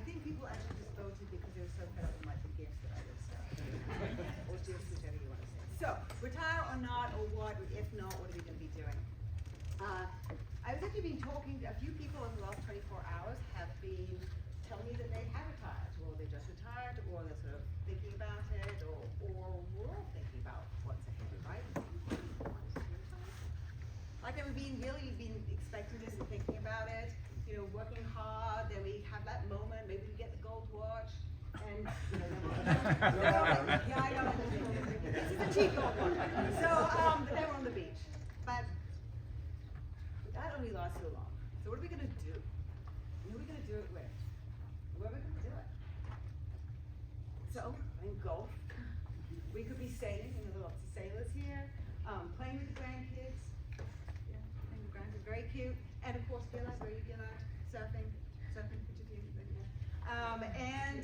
think people actually just voted because they were so fed up with my big gifts that I was, or just whichever you want to say. So, retire or not, or what? If not, what are we going to be doing? I've actually been talking to a few people over the last 24 hours have been telling me that they have retired, or they just retired, or they're sort of thinking about it, or we're all thinking about what's ahead, right? Like we've been expecting this and thinking about it, you know, working hard, then we have that moment, maybe we get the gold watch, and, you know, yeah, I know, this is a cheap gold watch. So, but then we're on the beach. But that only lasts so long. So what are we going to do? Who are we going to do it with? Where are we going to do it? So, playing golf. We could be sailing, you know, there are lots of sailors here. Playing with the grandkids. Yeah, playing with the grandkids, very cute. And of course, Gillard, where you Gillard? Surfing, particularly. And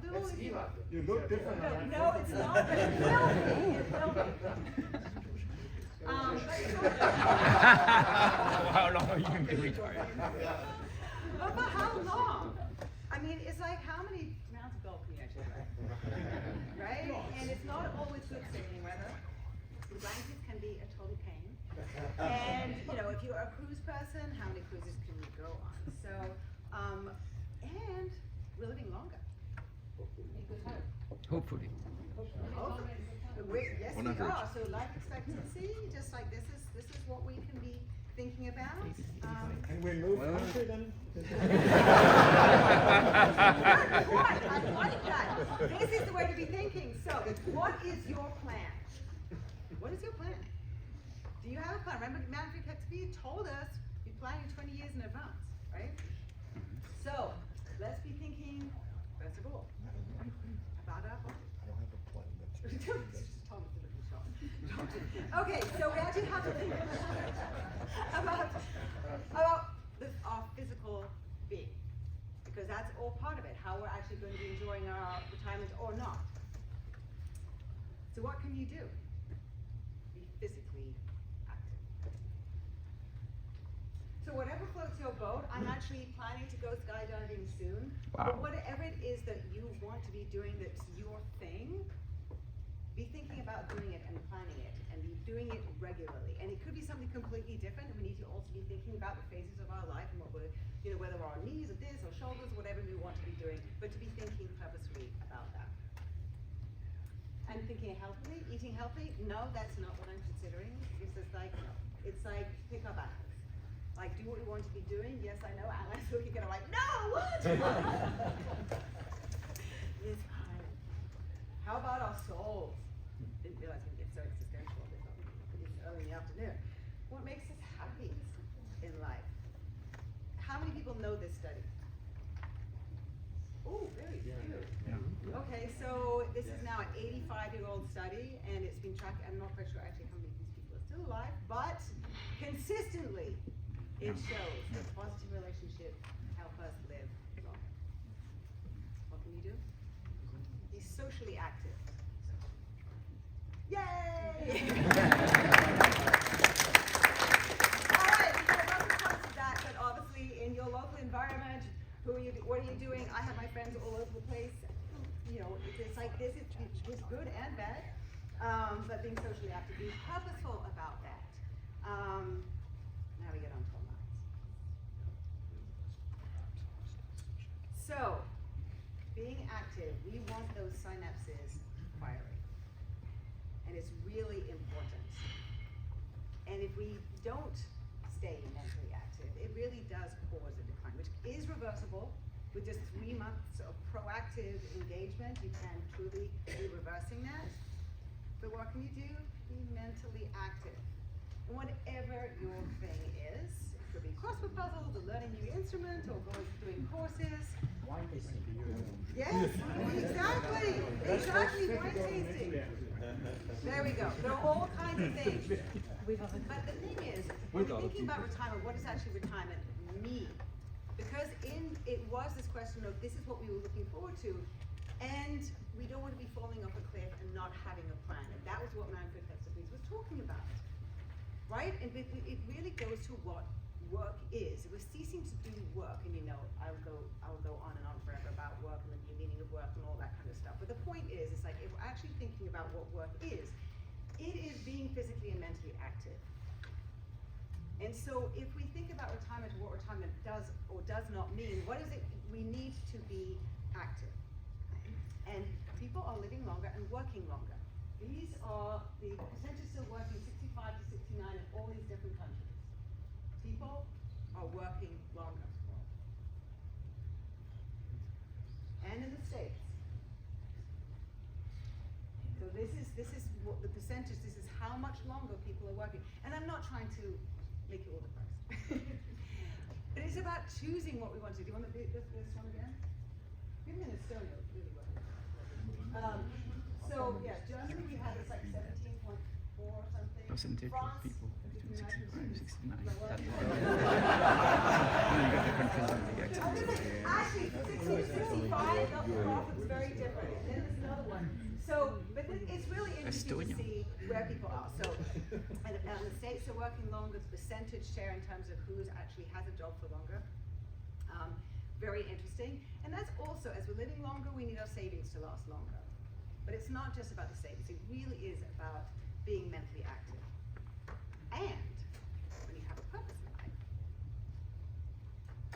That's Gillard. You look different. No, it's not, but it will be. It will be. How long are you going to retire? But for how long? I mean, it's like how many rounds of golf can you actually play? Right? And it's not always good sailing weather. The blankets can be a total pain. And, you know, if you're a cruise person, how many cruises can you go on? So, and we're living longer. Hopefully. Yes, we are. So life expectancy, just like this is what we can be thinking about. Can we move country then? I like that. This is the way to be thinking. So, what is your plan? What is your plan? Do you have a plan? Remember, Manfred Katsubi told us be planning 20 years in advance, right? So, let's be thinking, first of all, about our plan. I don't have a plan. Okay, so we actually have to think about our physical being, because that's all part of it, how we're actually going to be enjoying our retirement or not. So what can you do? Be physically active. So whatever floats your boat, I'm actually planning to go skydiving soon. Wow. But whatever it is that you want to be doing that's your thing, be thinking about doing it and planning it and be doing it regularly. And it could be something completely different. We need to also be thinking about the phases of our life and what we're, you know, whether our knees or this or shoulders, whatever we want to be doing, but to be thinking purposefully about that. And thinking healthily, eating healthy, no, that's not what I'm considering. It's just like, no. It's like pick up apples. Like do what we want to be doing. Yes, I know, Alex, you're gonna like, no, what? It's fine. How about our souls? Didn't realize we get so existential this early in the afternoon. What makes us happy in life? How many people know this study? Oh, very few. Yeah. Okay, so this is now an 85-year-old study, and it's been tracked. I'm not quite sure actually how many of these people are still alive, but consistently it shows that positive relationships help us live longer. What can you do? Be socially active. Yay! All right, we got lots of parts of that, but obviously in your local environment, what are you doing? I have my friends all over the place. You know, it's like this is good and bad, but being socially active, being purposeful about that. Now we get on to our minds. So, being active, we want those synapses firing. And it's really important. And if we don't stay mentally active, it really does cause a decline, which is reversible. With just 3 months of proactive engagement, you can truly be reversing that. But what can you do? Be mentally active. And whatever your thing is, it could be crossword puzzles, or learning a new instrument, or doing courses. Wine tasting. Yes, exactly. Exactly, wine tasting. There we go. There are all kinds of things. But the thing is, when we're thinking about retirement, what does actually retirement mean? Because it was this question of this is what we were looking forward to, and we don't want to be falling off a cliff and not having a plan. And that was what Manfred Katsubi was talking about, right? And it really goes to what work is. We're ceasing to do work, and you know, I'll go on and on forever about actually thinking about what work is, it is being physically and mentally active. And so if we think about retirement and what retirement does or does not mean, what is it we need to be active? And people are living longer and working longer. These are the percentage still working 65 to 69 in all these different countries. People are working longer. And in the States. So this is what the percentage, this is how much longer people are working. And I'm not trying to make you all depressed. It is about choosing what we want to do. Do you want to do this one again? Even in Estonia, it's really well. So yeah, Germany we had is like 17.4 or something. Percentage of France, people between 65 and 69. Well, That's one. You got different physical activity. Actually, 60 to 65, the graph is very different. And then there's another one. So, but it's really interesting to see where people are. So, and the States are working longer, the percentage share in terms of who actually has a job for longer. Very interesting. And that's also, as we're living longer, we need our savings to last longer. But it's not just about the savings, it really is about being mentally active. And when you have a purpose in life,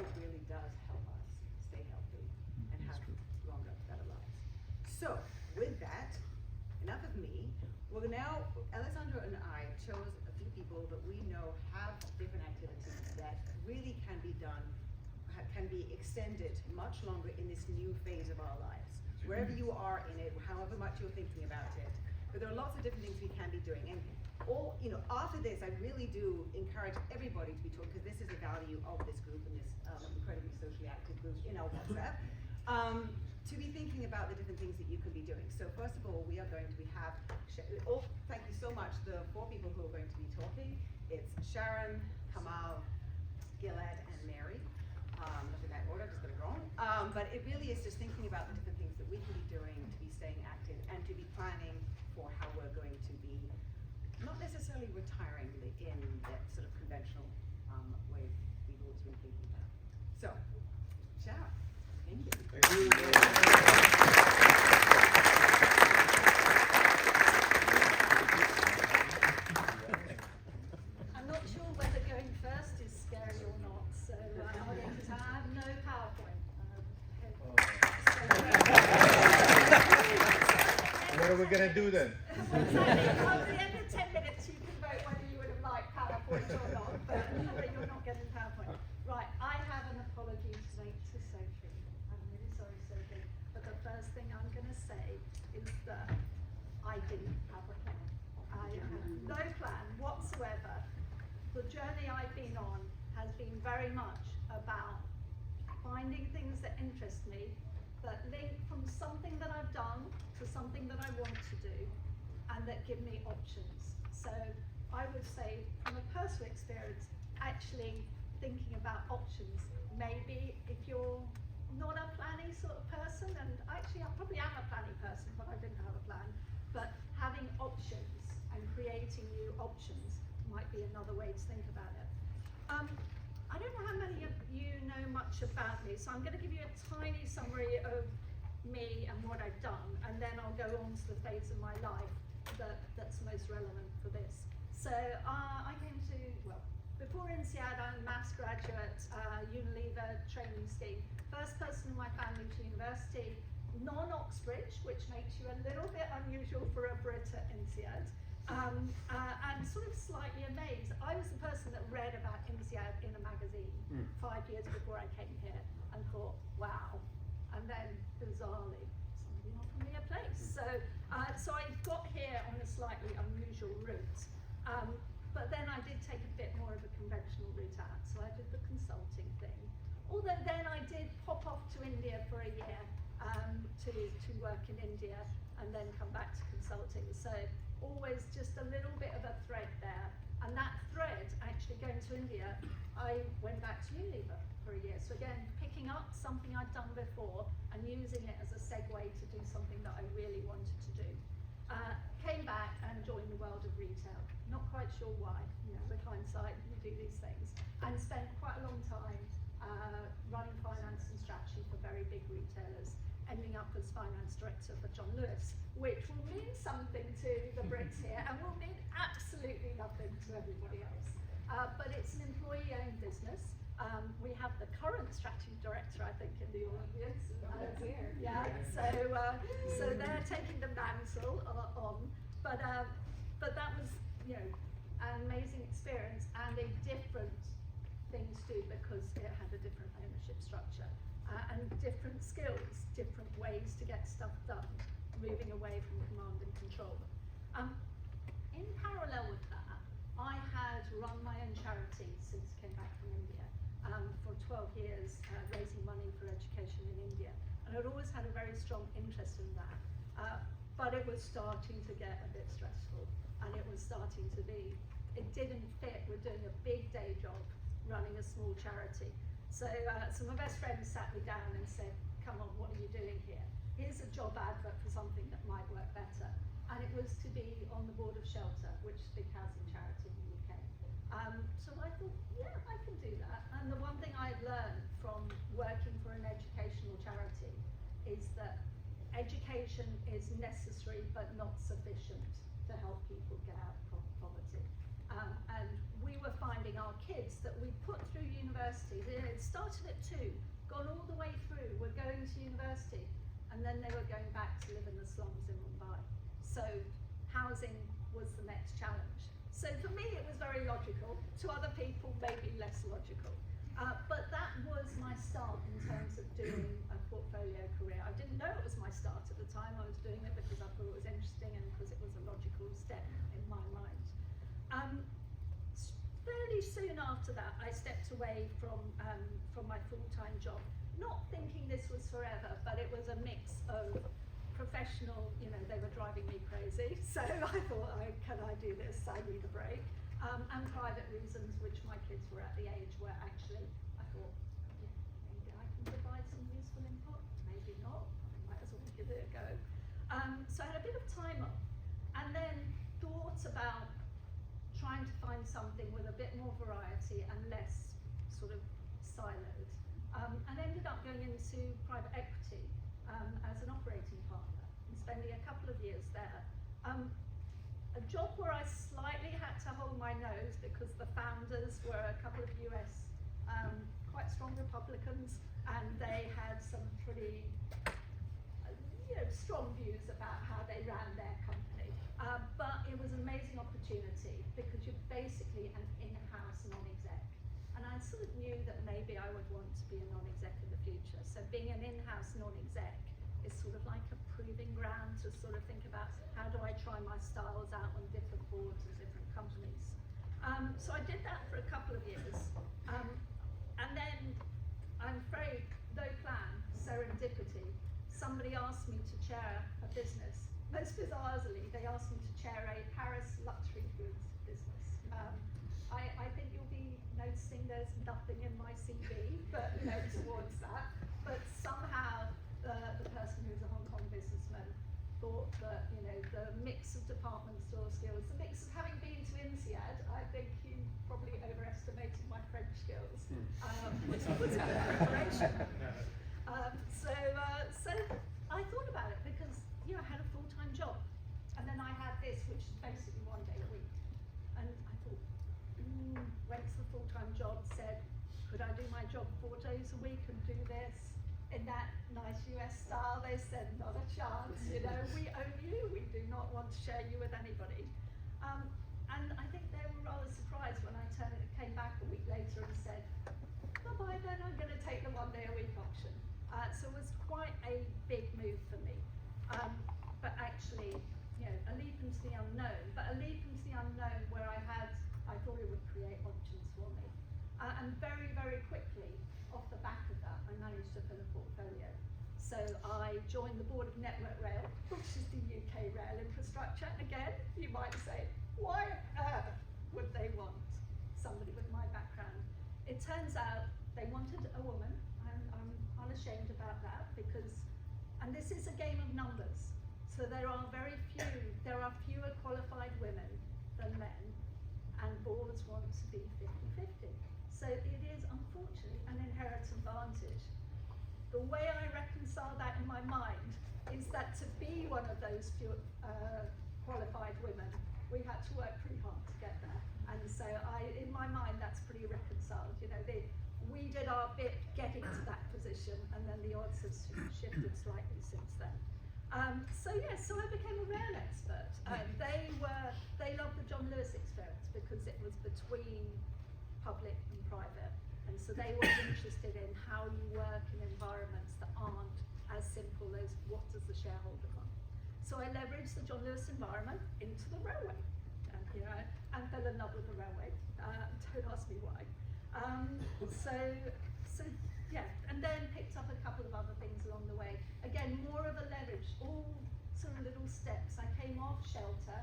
it really does help us stay healthy and have longer, better lives. So, with that, enough of me. Well, now, Alessandro and I chose a few people that we know have different activities that really can be done, can be extended much longer in this new phase of our lives. Wherever you are in it, however much you're thinking about it. But there are lots of different things we can be doing. And all, after this, I really do encourage everybody to be talking, because this is a value of this group and this incredibly socially active group in our WhatsApp. To be thinking about the different things that you can be doing. So first of all, we are going to thank you so much, the 4 people who are going to be talking. It's Sharon, Kamal, Gilad, and Mary. Not in that order, just got it wrong. But it really is just thinking about the different things that we can be doing to be staying active and to be planning for how we're going to be, not necessarily retiring in that sort of conventional way we've always been thinking about. So, Sharon, thank you. Thank you. I'm not sure whether going first is scary or not, so I have no PowerPoint. What are we gonna do then? At the end of 10 minutes, you can vote whether you would have liked PowerPoint or not, but you're not getting PowerPoint. Right, I have an apology to make to Sophie. I'm really sorry, Sophie, but the first thing I'm going to say is that I didn't have a plan. I had no plan whatsoever. The journey I've been on has been very much about finding things that interest me, that link from something that I've done to something that I want to do, and that give me options. So I would say, from a personal experience, actually thinking about options. Maybe if you're not a planning sort of person, and actually I probably am a planning person, but I didn't have a plan, but having options and creating new options might be another way to think about it. I don't know how many of you know much about me, so I'm going to give you a tiny summary of me and what I've done, and then I'll go on to the phase of my life that's most relevant for this. So I came to, well, before INSEAD, I'm a maths graduate, Unilever training scheme. First person in my family to university, non-Oxbridge, which makes you a little bit unusual for a Brit at INSEAD. And sort of slightly amazed. I was the person that read about INSEAD in a magazine 5 years before I came here and thought, wow. And then, bizarrely, somebody offered me a place. So I got here on a slightly unusual route. But then I did take a bit more of a conventional route out. So I did the consulting thing. Although then I did pop off to India for a year to work in India and then come back to consulting. So always just a little bit of a thread there. And that thread, actually going to India, I went back to Unilever for a year. So again, picking up something I'd done before and using it as a segue to do something that I really wanted to do. Came back and joined the world of retail. Not quite sure why, with hindsight, you do these things. And spent quite a long time running finance and strategy for very big retailers. ending up as finance director for John Lewis, which will mean something to the Brits here and will mean absolutely nothing to everybody else. But it's an employee-owned business. We have the current strategy director, I think, in the audience. Yeah, so they're taking the mantle on, but that was, you know, an amazing experience and a different thing to do because it had a different ownership structure and different skills, different ways to get stuff done, moving away from command and control. In parallel with that, I had run my own charity since I came back from India for 12 years, raising money for education in India. And I'd always had a very strong interest in that, but it was starting to get a bit stressful, and it was starting to be, it didn't fit with doing a big day job, running a small charity. So my best friend sat me down and said, come on, what are you doing here? Here's a job advert for something that might work better. And it was to be on the board of Shelter, which is a big housing charity in the UK. So I thought, yeah, I can do that. And the one thing I've learned from working for an educational charity is that education is necessary but not sufficient to help people get out of poverty. And we were finding our kids that we put through university, it started at 2, gone all the way through, were going to university, and then they were going back to live in the slums in Mumbai. So housing was the next challenge. So for me it was very logical, to other people maybe less logical. But that was my start in terms of doing a portfolio career. I didn't know it was my start at the time, I was doing it because I thought it was interesting and because it was a logical step in my mind. Fairly soon after that, I stepped away from my full-time job, not thinking this was forever, but it was a mix of professional, you know, they were driving me crazy, so I thought, can I do this? I need a break. And private reasons, which my kids were at the age where actually I thought, yeah, maybe I can provide some useful input, maybe not, I might as well give it a go. So I had a bit of time off, and then thought about trying to find something with a bit more variety and less sort of siloed, and ended up going into private equity as an operating partner and spending a couple of years there. A job where I slightly had to hold my nose because the founders were a couple of US quite strong Republicans, and they had some pretty strong views about how they ran their company. But it was an amazing opportunity because you're basically an in-house non-exec. And I sort of knew that maybe I would want to be a non-exec in the future. So being an in-house non-exec is sort of like a proving ground to sort of think about how do I try my styles out on different boards of different companies. So I did that for a couple of years. And then I'm afraid, no plan, serendipity, somebody asked me to chair a business. Most bizarrely, they asked me to chair a Paris luxury goods business. I think you'll be noticing there's nothing in my CV, but towards that. But somehow the person who's a Hong Kong businessman thought that the mix of department store skills, the mix of having been to INSEAD, I think he probably overestimated my French skills. Was a good preparation. So I thought about it because I had a full-time job, and then I had this, which is basically 1 day a week. And I thought, went to the full-time job, said, could I do my job 4 days a week and do this in that nice US style? They said, not a chance, we own you, we do not want to share you with anybody. And I think they were rather surprised when I came back a week later and said, bye-bye then, I'm going to take the 1 day a week option. So it was quite a big move for me. But actually, a leap into the unknown, but a leap into the unknown where I thought it would create options for me. And very, very quickly, off the back of that, I managed to fill a portfolio. So I joined the board of Network Rail, which is the UK rail infrastructure. Again, you might say, why on earth would they want somebody with my background? It turns out they wanted a woman. I'm unashamed about that because, and this is a game of numbers. So there are fewer qualified women than men, and boards want to be 50-50. So it is unfortunately an inherent advantage. the way I reconcile that in my mind is that to be one of those few qualified women, we had to work pretty hard to get there. And so in my mind, that's pretty reconciled. You know, we did our bit getting to that position, and then the odds have shifted slightly since then. So I became a rail expert. They loved the John Lewis experience because it was between public and private. And so they were interested in how you work in environments that aren't as simple as what does the shareholder want. So I leveraged the John Lewis environment into the railway, and fell in love with the railway. Don't ask me why. And then picked up a couple of other things along the way. Again, more of a leverage, all sort of little steps. I came off shelter.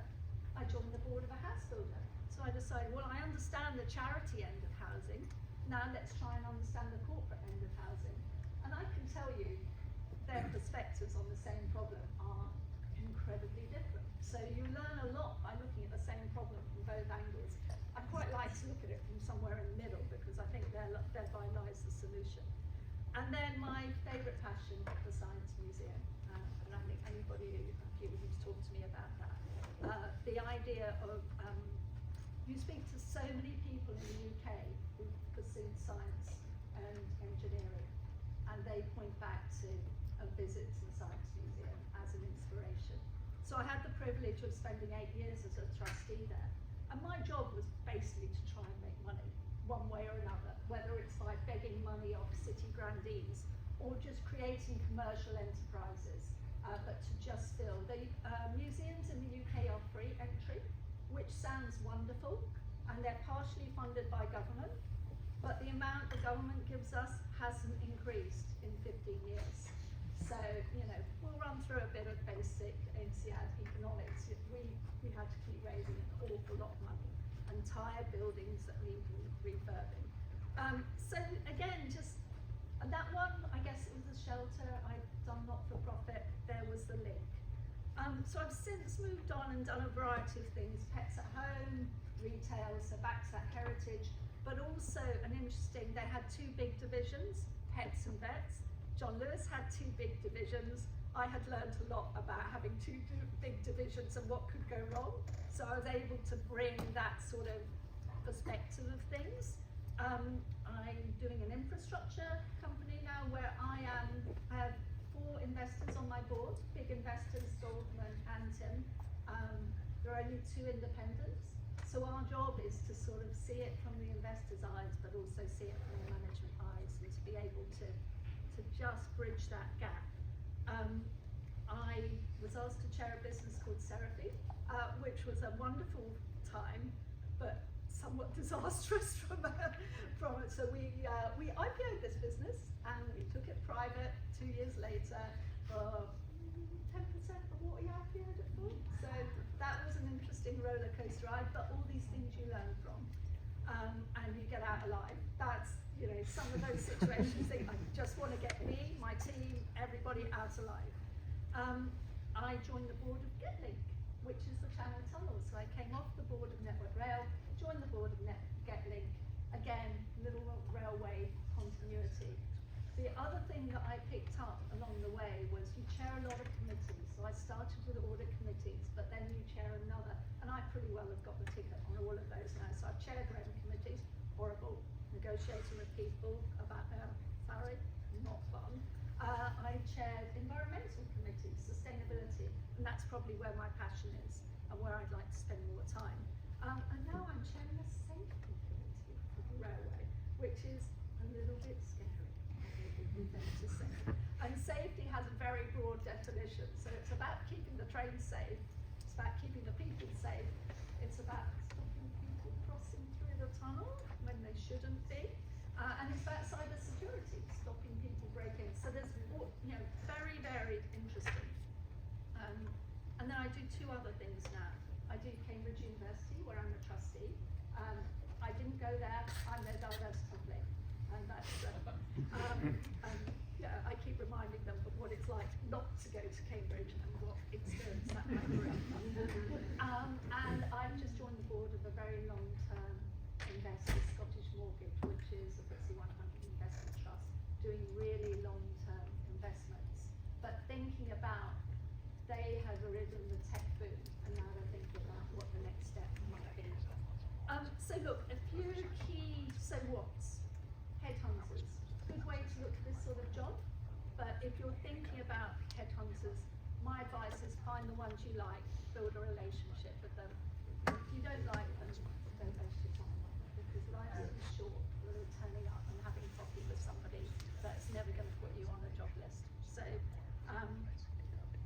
I joined the board of a house builder. So I decided, well, I understand the charity end of housing. Now let's try and understand the corporate end of housing. And I can tell you, their perspectives on the same problem are incredibly different. So you learn a lot by looking at the same problem from both angles. I quite like to look at it from somewhere in the middle because I think thereby lies the solution. And then my favourite passion, the Science Museum. And I think anybody who's talked to me about that. The idea of, you speak to so many people in the UK who've pursued science and engineering, and they point back to a visit to the Science Museum as an inspiration. So I had the privilege of spending 8 years as a trustee there. And my job was basically to try and make money, one way or another, whether it's by begging money off city grandees or just creating commercial enterprises, but to just fill. The museums in the UK are free entry, which sounds wonderful, and they're partially funded by government, but the amount the government gives us hasn't increased in 15 years. So, we'll run through a bit of basic INSEAD economics. We had to keep raising an awful lot of money, entire buildings that need refurbing. So again, and that one, I guess it was a shelter. I'd done not-for-profit. There was the link. So I've since moved on and done a variety of things: pets at home, retail, so back to that heritage, but also they had two big divisions, pets and vets. John Lewis had two big divisions. I had learned a lot about having two big divisions and what could go wrong. So I was able to bring that sort of perspective of things. I'm doing an infrastructure company now where I have 4 investors on my board, big investors, Goldman and Tim. There are only 2 independents. So our job is to sort of see it from the investor's eyes, but also see it from the management eyes, and to be able to just bridge that gap. I was asked to chair a business called Sophie, which was a wonderful time, but somewhat disastrous from it. So we IPO'd this business and we took it private 2 years later for 10% of what we IPO'd it for. So that was an interesting roller coaster ride, but all these things you learn from, and you get out alive. That's some of those situations. I just want to get me, my team, everybody out alive. I joined the board of GetLink, which is the Channel Tunnel. So I came off the board of Network Rail, joined the board of GetLink. Again, little railway continuity. The other thing that I picked up along the way was you chair a lot of committees. So I started with audit committees, but then you chair another, and I pretty well have got the ticket on all of those now. So I've chaired REM committees, horrible. Negotiating with people about their salary, not fun. I chaired environmental committees, sustainability, and that's probably where my passion is and where I'd like to spend more time. And now I'm chairing a safety committee for the railway, which is a little bit scary, to say. And safety has a very broad definition. So it's about keeping the trains safe, it's about keeping the people safe, it's about stopping people crossing through the tunnel when they shouldn't be, and it's about cyber security, stopping people breaking. So there's very, very interesting. And then I do 2 other things now. I do Cambridge University, where I'm a trustee. I didn't go there. I'm their diversity link, and that's I keep reminding them of what it's like not to go to Cambridge and what experience that might bring. And I've just joined the board of a very long-term investor, Scottish Mortgage, which is a FTSE 100 investment trust, doing really long-term thinking about, they had arisen the tech boom, and now they're thinking about what the next step might be. So look, a few key so what's. Headhunters, good way to look at this sort of job, but if you're thinking about headhunters, my advice is find the ones you like, build a relationship with them. If you don't like them, don't waste your time on them, because life is short. You're turning up and having coffee with somebody that's never going to put you on a job list. So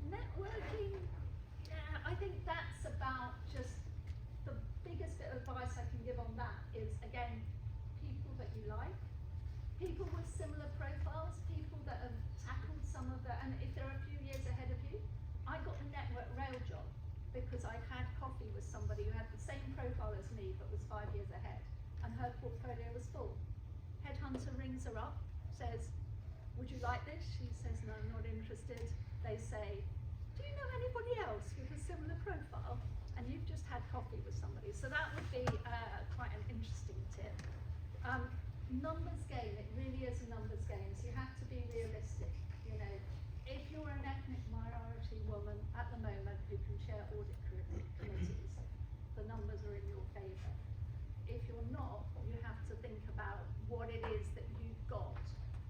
networking, yeah, I think that's about just the biggest bit of advice I can give on that is, again, people that you like, people with similar profiles, people that have tackled some of the, and if they're a few years ahead of you, I got the network rail job because I had coffee with somebody who had the same profile as me but was 5 years ahead, and her portfolio was full. Headhunter rings her up, says, would you like this? She says, no, I'm not interested. They say, do you know anybody else with a similar profile? And you've just had coffee with somebody. So that would be quite an interesting tip. Numbers game, it really is a numbers game, so you have to be realistic. You know, if you're an ethnic minority woman at the moment who can chair audit committees, the numbers are in your favour. If you're not, you have to think about what it is that you've got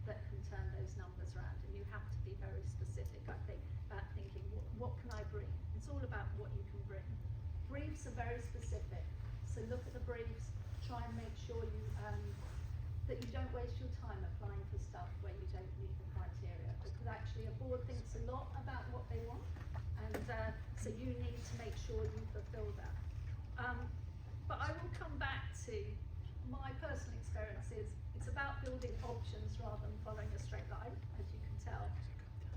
that can turn those numbers around, and you have to be very specific, I think, about thinking, what can I bring? It's all about what you can bring. Briefs are very specific, so look at the briefs, try and make sure you that you don't waste your time applying for stuff where you don't meet the criteria, because actually a board thinks a lot about what they want, and so you need to make sure you fulfill that. But I will come back to my personal experiences. It's about building options rather than following a straight line, as you can tell,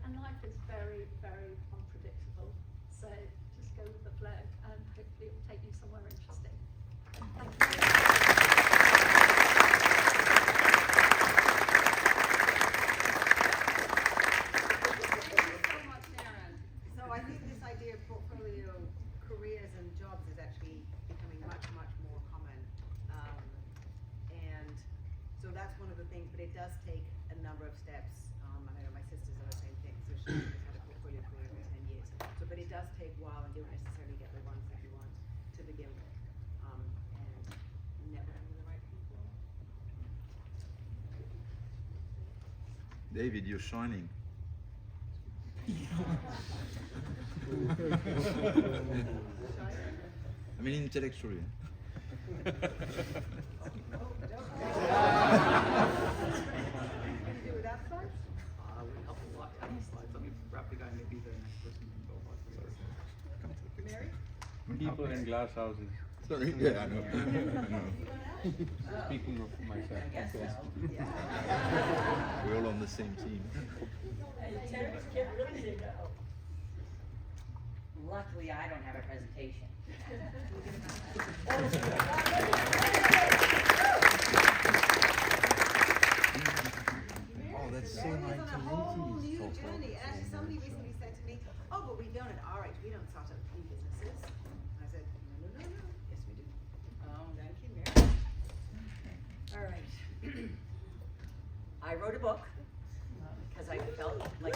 and life is very, very unpredictable, so just go with the flow, and hopefully it will take you somewhere interesting. Thank you. But it does take a number of steps. I know my sisters are the same thing, so she has had a portfolio for over 10 years. So, but it does take a while, and you don't necessarily get the ones that you want to begin with. And networking with the right people. David, you're shining. I mean, intellectually. People in glass houses. Sorry, yeah, I know. I know. Speaking of myself, of course. We're all on the same team. Luckily, I don't have a presentation. Oh, that's so Mary was on a whole 1980s. new journey. Actually, somebody recently said to me, oh, but we don't at our age, we don't start up new businesses. I said, no. Yes, we do. Oh, thank you, Mary. All right. I wrote a book because I felt like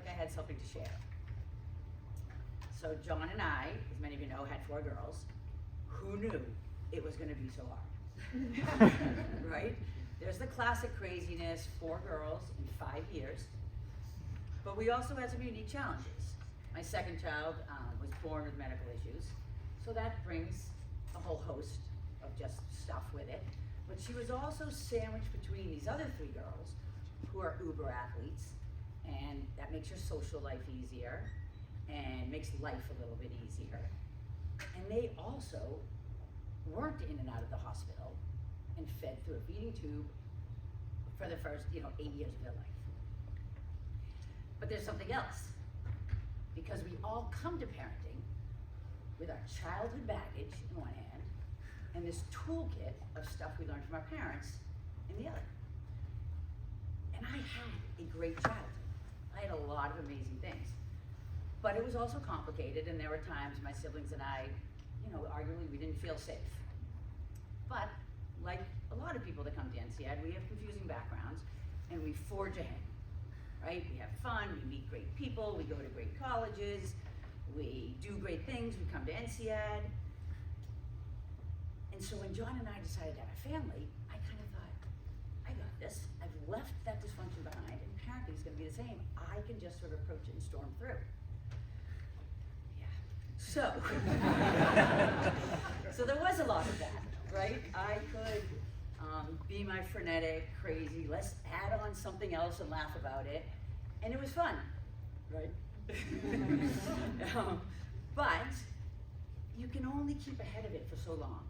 I had something to share. So John and I, as many of you know, had 4 girls. Who knew it was going to be so hard? Right? There's the classic craziness, 4 girls in 5 years. But we also had some unique challenges. My second child was born with medical issues, so that brings a whole host of just stuff with it. But she was also sandwiched between these other 3 girls who are uber athletes, and that makes your social life easier and makes life a little bit easier. And they also weren't in and out of the hospital and fed through a feeding tube for the first, 8 years of their life. But there's something else, because we all come to parenting with our childhood baggage in one hand and this toolkit of stuff we learned from our parents in the other. And I had a great childhood. I had a lot of amazing things. But it was also complicated, and there were times my siblings and I, arguably we didn't feel safe. But like lot of people that come to INSEAD, we have confusing backgrounds, and we forge ahead, right? We have fun, we meet great people, we go to great colleges, we do great things, we come to INSEAD. And so when John and I decided to have a family, I kind of thought, I got this. I've left that dysfunction behind, and parenting is going to be the same. I can just sort of approach it and storm through. Yeah. So, so there was a lot of that, right? I could be my frenetic, crazy, let's add on something else and laugh about it, and it was fun, right? But you can only keep ahead of it for so long.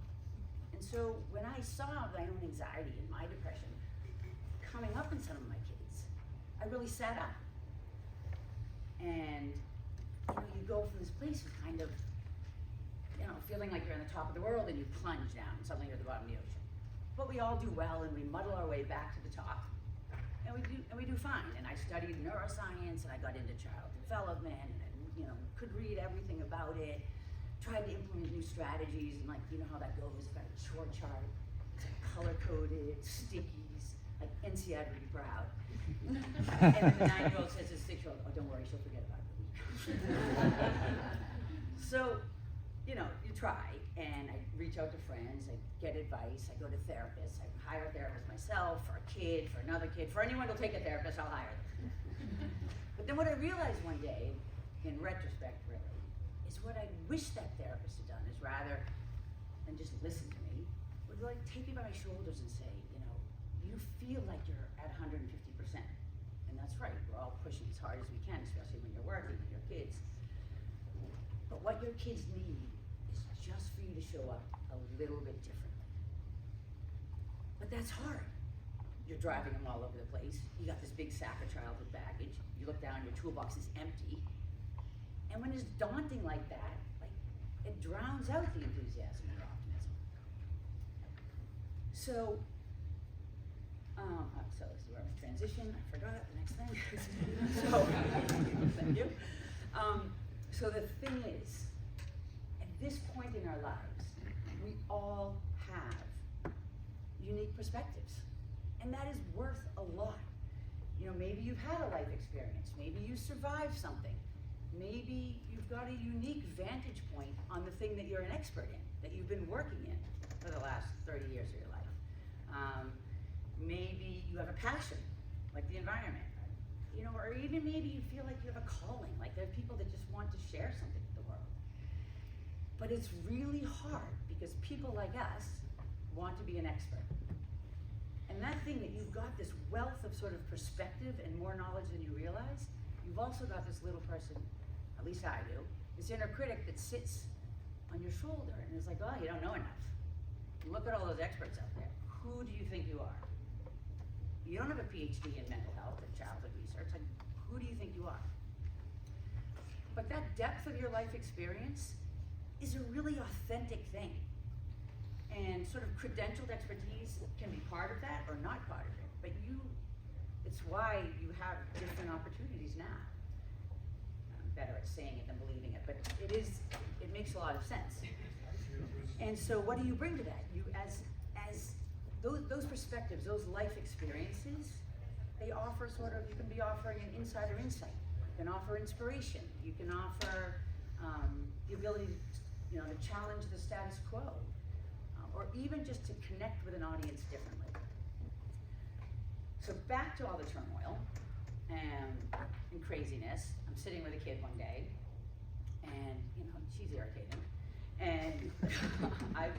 And so when I saw my own anxiety and my depression coming up in some of my kids, I really sat up. And you go from this place of kind of, feeling like you're on the top of the world, and you plunge down, and suddenly you're at the bottom of the ocean. But we all do well, and we muddle our way back to the top. And we do fine. And I studied neuroscience, and I got into child development, and could read everything about it. Tried to implement new strategies, and you know how that goes. Got a chore chart, it's color-coded, stickies, like INSEAD would be proud. And then the 9-year-old says to the 6-year-old, oh, don't worry, she'll forget about it. So, you try, and I reach out to friends, I get advice, I go to therapists, I hire a therapist myself, for a kid, for another kid, for anyone who'll take a therapist, I'll hire them. But then what I realized one day, in retrospect really, is what I wish that therapist had done is rather than just listen to me, would take me by my shoulders and say, you feel like you're at 150%. And that's right, we're all pushing as hard as we can, especially when you're working with your kids. But what your kids need is just for you to show up a little bit differently. But that's hard. You're driving them all over the place. You got this big sack of childhood baggage. You look down, your toolbox is empty. And when it's daunting like that, it drowns out the enthusiasm and your optimism. So, so this is where I'm transition. I forgot the next thing. So, thank you. So the thing is, at this point in our lives, we all have unique perspectives, and that is worth a lot. Maybe you've had a life experience. Maybe you survived something. Maybe you've got a unique vantage point on the thing that you're an expert in, that you've been working in for the last 30 years of your life. Maybe you have a passion, like the environment, or even maybe you feel like you have a calling, like there are people that just want to share something with the world. But it's really hard because people like us want to be an expert. And that thing that you've got this wealth of sort of perspective and more knowledge than you realize, you've also got this little person, at least I do, this inner critic that sits on your shoulder and is like, oh, you don't know enough. Look at all those experts out there. Who do you think you are? You don't have a PhD in mental health and childhood research. Who do you think you are? But that depth of your life experience is a really authentic thing. And sort of credentialed expertise can be part of that or not part of it. But it's why you have different opportunities now. I'm better at saying it than believing it, but it makes a lot of sense. And so what do you bring to that? As those perspectives, those life experiences, they offer you can be offering an insider insight. You can offer inspiration. You can offer the ability to challenge the status quo, or even just to connect with an audience differently. So back to all the turmoil and craziness. I'm sitting with a kid one day, and she's irritating, and I'm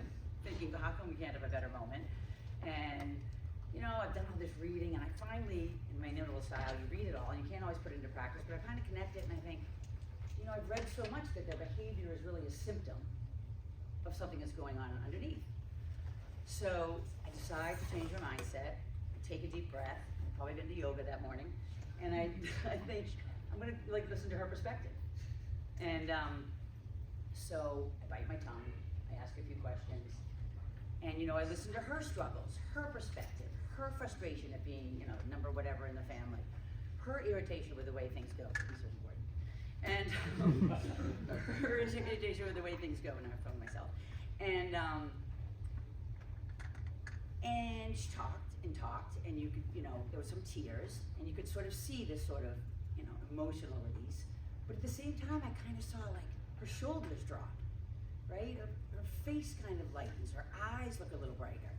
thinking, how come we can't have a better moment? And I've done all this reading, and I finally, in my inimitable style, you read it all, and you can't always put it into practice, but I kind of connect it, and I think, I've read so much that their behavior is really a symptom of something that's going on underneath. So I decide to change my mindset, take a deep breath. I've probably been to yoga that morning, and I think I'm gonna listen to her perspective. And so I bite my tongue. I ask her a few questions, and I listen to her struggles, her perspective, her frustration at being number whatever in the family, her irritation with the way things go. These are important. And her irritation with the way things go, and I'm from myself. And And she talked, and you could, there were some tears, and you could sort of see this sort of, emotional release. But at the same time, I kind of saw like her shoulders drop, right? Her face kind of lightens, her eyes look a little brighter.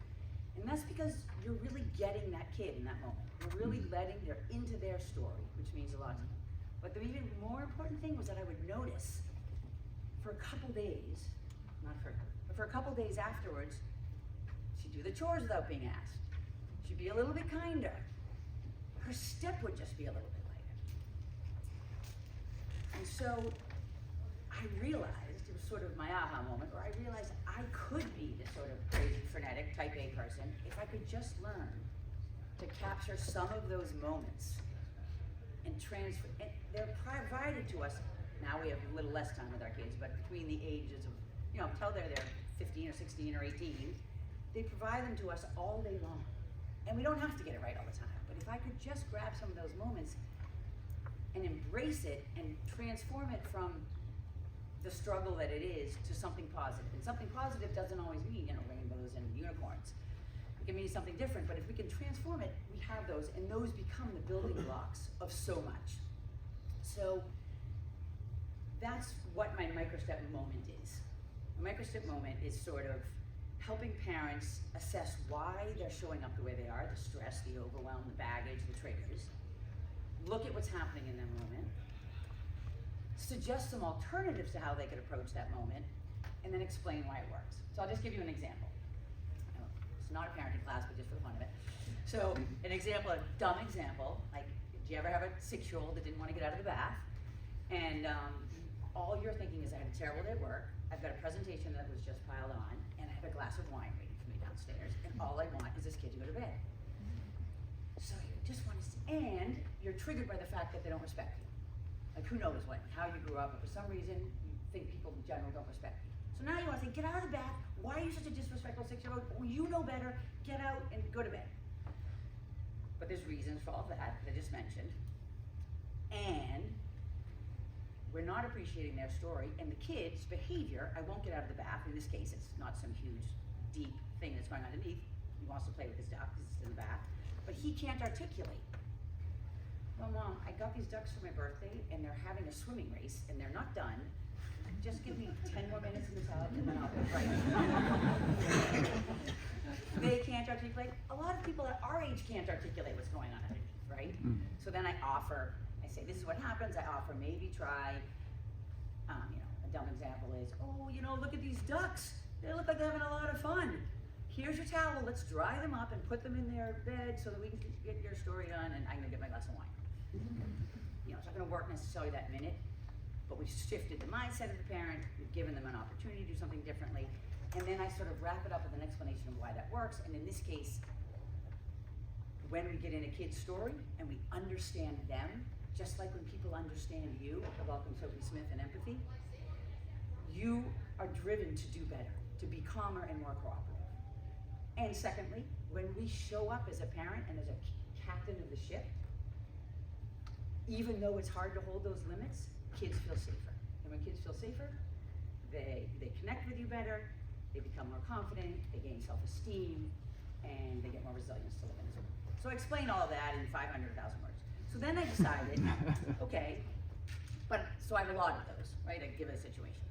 And that's because you're really getting that kid in that moment. You're really letting them into their story, which means a lot to them. But the even more important thing was that I would notice for a couple days, not for her, but for a couple days afterwards, she'd do the chores without being asked. She'd be a little bit kinder. Her step would just be a little bit lighter. And so I realized, it was sort of my aha moment, where I realized I could be this sort of crazy, frenetic, type A person if I could just learn to capture some of those moments and transfer. And they're provided to us. Now we have a little less time with our kids, but between the ages of, until they're 15 or 16 or 18, they provide them to us all day long. And we don't have to get it right all the time. But if I could just grab some of those moments and embrace it and transform it from the struggle that it is to something positive. And something positive doesn't always mean, rainbows and unicorns. It can mean something different, but if we can transform it, we have those, and those become the building blocks of so much. So that's what my microstep moment is. A microstep moment is sort of helping parents assess why they're showing up the way they are, the stress, the overwhelm, the baggage, the triggers. Look at what's happening in that moment. Suggest some alternatives to how they could approach that moment, and then explain why it works. So I'll just give you an example. It's not a parenting class, but just for the fun of it. So an example, a dumb example, like, did you ever have a 6-year-old that didn't want to get out of the bath? And all you're thinking is, I had a terrible day at work, I've got a presentation that was just piled on, and I have a glass of wine waiting for me downstairs, and all I want is this kid to go to bed. So you just want to, and you're triggered by the fact that they don't respect you. Like, who knows how you grew up, but for some reason, you think people in general don't respect you. So now you want to say, get out of the bath. Why are you such a disrespectful 6-year-old? Oh, you know better. Get out and go to bed. But there's reasons for all of that I just mentioned. And we're not appreciating their story. And the kid's behavior, I won't get out of the bath. In this case, it's not some huge, deep thing that's going underneath. He wants to play with his duck because it's in the bath. But he can't articulate. Well, Mom, I got these ducks for my birthday, and they're having a swimming race, and they're not done. Just give me 10 more minutes in the tub, and then I'll go right. They can't articulate. A lot of people at our age can't articulate what's going on underneath, right? So then I say, this is what happens. I offer, maybe try, a dumb example is, look at these ducks. They look like they're having a lot of fun. Here's your towel, let's dry them up and put them in their bed so that we can get your story done, and I'm gonna get my glass of wine. It's not gonna work necessarily that minute, but we've shifted the mindset of the parent, we've given them an opportunity to do something differently, and then I sort of wrap it up with an explanation of why that works, and in this case, when we get in a kid's story and we understand them, just like when people understand you, welcome Sophie Smith and empathy, you are driven to do better, to be calmer and more cooperative. And secondly, when we show up as a parent and as a captain of the ship, even though it's hard to hold those limits, kids feel safer. And when kids feel safer, they connect with you better, they become more confident, they gain self-esteem, and they get more resilience to live in this world. So I explain all of that in 500,000 words. So then I decided, okay, so I have a lot of those, right? I give a situation.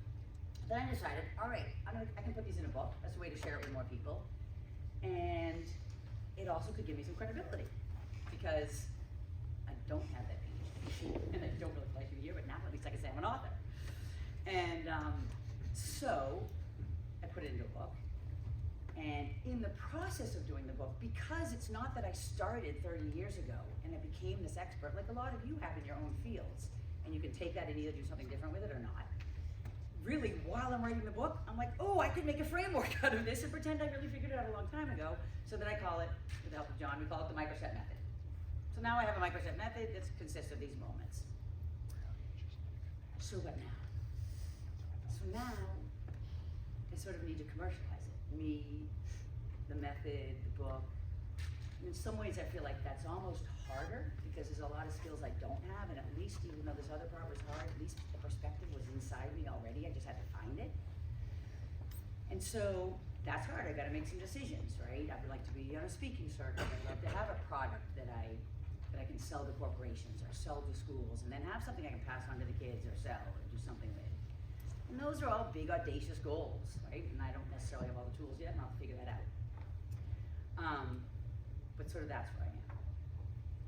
Then I decided, all right, I can put these in a book. That's a way to share it with more people. And it also could give me some credibility, because I don't have that PhD, and I don't really like you here, but now at least I can say I'm an author. And so I put it into a book. And in the process of doing the book, because it's not that I started 30 years ago and I became this expert, like a lot of you have in your own fields, and you can take that and either do something different with it or not. Really, while I'm writing the book, I'm like, oh, I could make a framework out of this and pretend I really figured it out a long time ago. So then I call it, with the help of John, we call it the microstep method. So now I have a microstep method that consists of these moments. So what now? So now, I sort of need to commercialize it. Me, the method, the book. In some ways I feel like that's almost harder, because there's a lot of skills I don't have, and at least, even though this other part was hard, at least the perspective was inside me already, I just had to find it. And so that's hard. I got to make some decisions, right? I would like to be on a speaking circuit. I'd love to have a product that I can sell to corporations or sell to schools, and then have something I can pass on to the kids or sell or do something with. And those are all big, audacious goals, right? And I don't necessarily have all the tools yet, and I'll figure that out. But sort of that's where I am.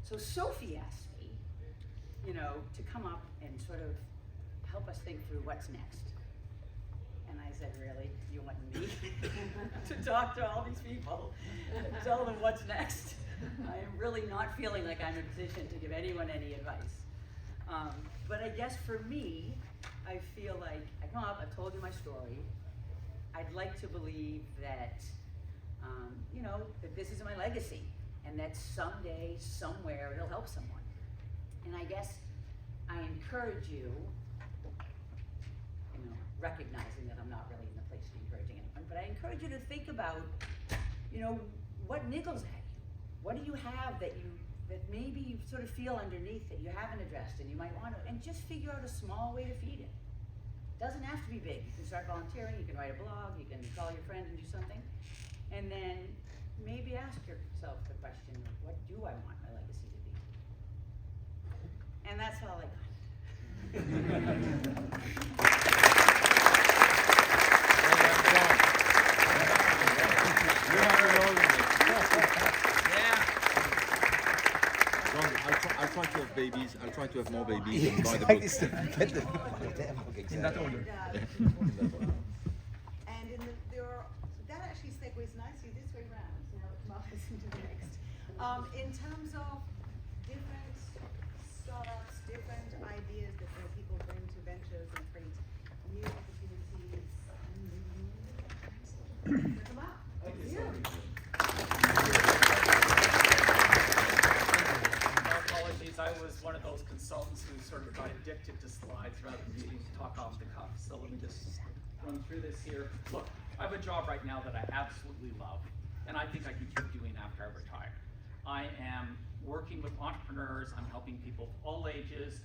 So Sophie asked me, to come up and sort of help us think through what's next. And I said, really? You want me to talk to all these people and tell them what's next? I am really not feeling like I'm in a position to give anyone any advice. But I guess for me, I feel like I come up, I've told you my story. I'd like to believe that, that this is my legacy, and that someday, somewhere, it'll help someone. And I guess I encourage you, recognizing that I'm not really in the place to be encouraging anyone, but I encourage you to think about, what niggles at you? What do you have that maybe you sort of feel underneath that you haven't addressed and you might want to, and just figure out a small way to feed it. Doesn't have to be big. You can start volunteering, you can write a blog, you can call your friend and do something. And then maybe ask yourself the question, what do I want my legacy to be? And that's all I got. I'll try to have babies. I'll try to have more babies and buy the book. Get the book, In that order. And that actually segues nicely this way round, so now it's Marcus into the next. In terms of different startups, different ideas that people bring to ventures and create new opportunities. Come up. Apologies, I was one of those consultants who sort of got addicted to slides rather than being talk off the cuff. So let me just run through this here. Look, I have a job right now that I absolutely love, and I think I can keep doing after I retire. I am working with entrepreneurs. I'm helping people of all ages,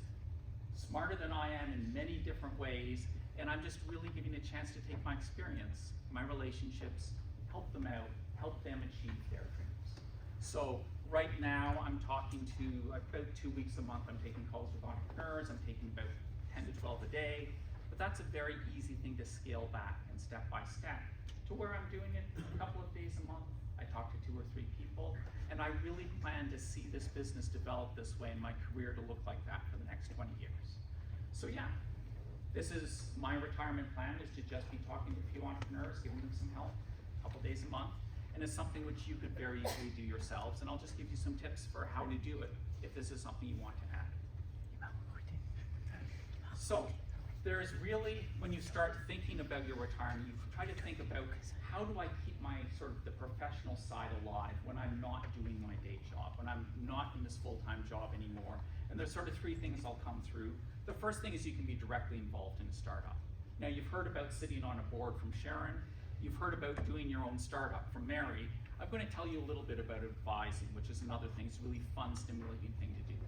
smarter than I am in many different ways, and I'm just really giving a chance to take my experience, my relationships, help them out, help them achieve their dreams. So right now I'm talking to about 2 weeks a month. I'm taking calls with entrepreneurs. I'm taking about 10 to 12 a day, but that's a very easy thing to scale back and step by step to where I'm doing it a couple of days a month. I talk to 2 or 3 people, and I really plan to see this business develop this way and my career to look like that for the next 20 years. So yeah, this is my retirement plan, is to just be talking to a few entrepreneurs, giving them some help a couple days a month. And it's something which you could very easily do yourselves, and I'll just give you some tips for how to do it if this is something you want to add. So there is really, when you start thinking about your retirement, you try to think about, how do I keep my sort of the professional side alive when I'm not doing my day job, when I'm not in this full-time job anymore? And there's sort of 3 things I'll come through. The first thing is you can be directly involved in a startup. Now, you've heard about sitting on a board from Sharon. You've heard about doing your own startup from Mary. I'm going to tell you a little bit about advising, which is another thing. It's a really fun, stimulating thing to do.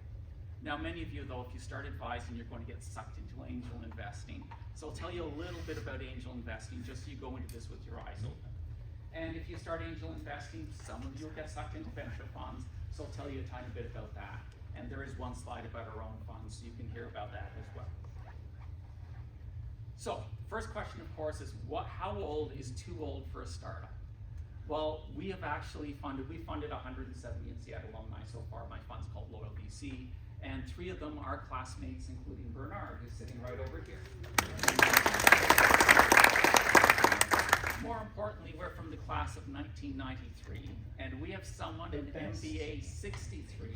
Now, many of you, though, if you start advising, you're going to get sucked into angel investing. So I'll tell you a little bit about angel investing, just so you go into this with your eyes open. And if you start angel investing, some of you will get sucked into venture funds. So I'll tell you a tiny bit about that. And there is one slide about our own funds, so you can hear about that as well. So, first question, of course, is how old is too old for a startup? Well, we have actually funded 170 INSEAD alumni so far. My fund's called Loyal VC, and 3 of them are classmates, including Bernard, who's sitting right over here. More importantly, we're from the class of 1993, and we have someone in MBA 63,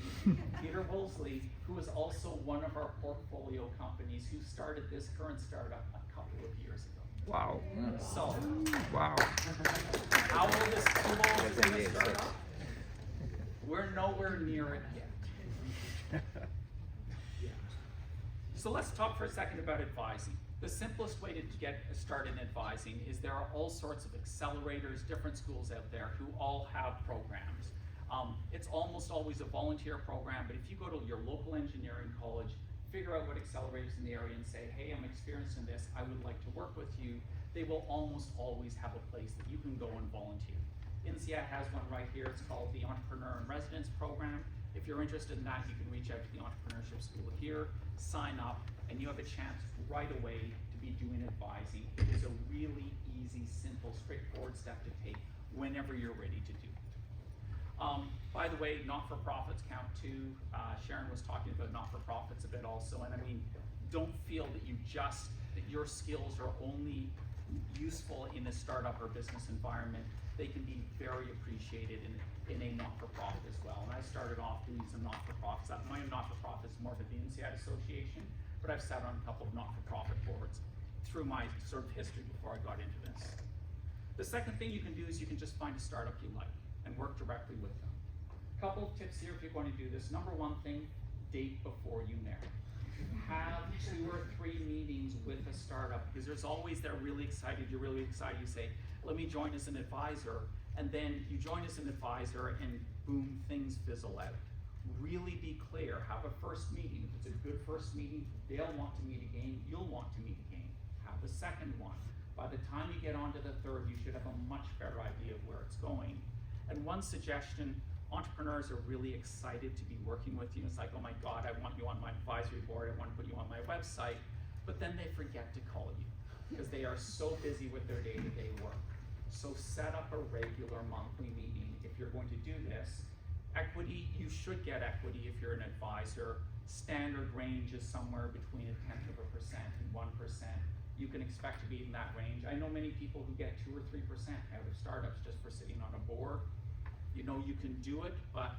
Peter Woolsey, who is also one of our portfolio companies, who started this current startup a couple of years ago. Wow. So, Wow. how old is too old to be a startup? We're nowhere near it yet. So let's talk for a second about advising. The simplest way to get started in advising is there are all sorts of accelerators, different schools out there who all have programs. It's almost always a volunteer program, but if you go to your local engineering college, figure out what accelerators in the area and say, hey, I'm experienced in this, I would like to work with you, they will almost always have a place that you can go and them volunteer. INSEAD has one right here. It's called the Entrepreneur in Residence Program. If you're interested in that, you can reach out to the Entrepreneurship School here, sign up, and you have a chance right away to be doing advising. It is a really easy, simple, straightforward step to take whenever you're ready to do it. By the way, not-for-profits count too. Sharon was talking about not-for-profits a bit also, and I mean, don't feel that that your skills are only useful in a startup or business environment. They can be very appreciated in a not-for-profit as well. And I started off doing some not-for-profits. My not-for-profit is more of the INSEAD Association, but I've sat on a couple of not-for-profit boards through my sort of history before I got into this. The second thing you can do is you can just find a startup you like and work directly with them. Couple of tips here if you're going to do this. Number one thing, date before you marry. Have 2 or 3 meetings with a startup, because there's always that really excited, you're really excited, you say, let me join as an advisor, and then you join as an advisor and boom, things fizzle out. Really be clear, have a first meeting. If it's a good first meeting, they'll want to meet again, you'll want to meet again. Have a second one. By the time you get on to the third, you should have a much better idea of where it's going. And one suggestion, entrepreneurs are really excited to be working with you. It's like, oh my God, I want you on my advisory board, I want to put you on my website, but then they forget to call you because they are so busy with their day-to-day work. So set up a regular monthly meeting if you're going to do this. Equity, you should get equity if you're an advisor. Standard range is somewhere between 0.1% and 1%. You can expect to be in that range. I know many people who get 2 or 3% out of startups just for sitting on a board. You know you can do it, but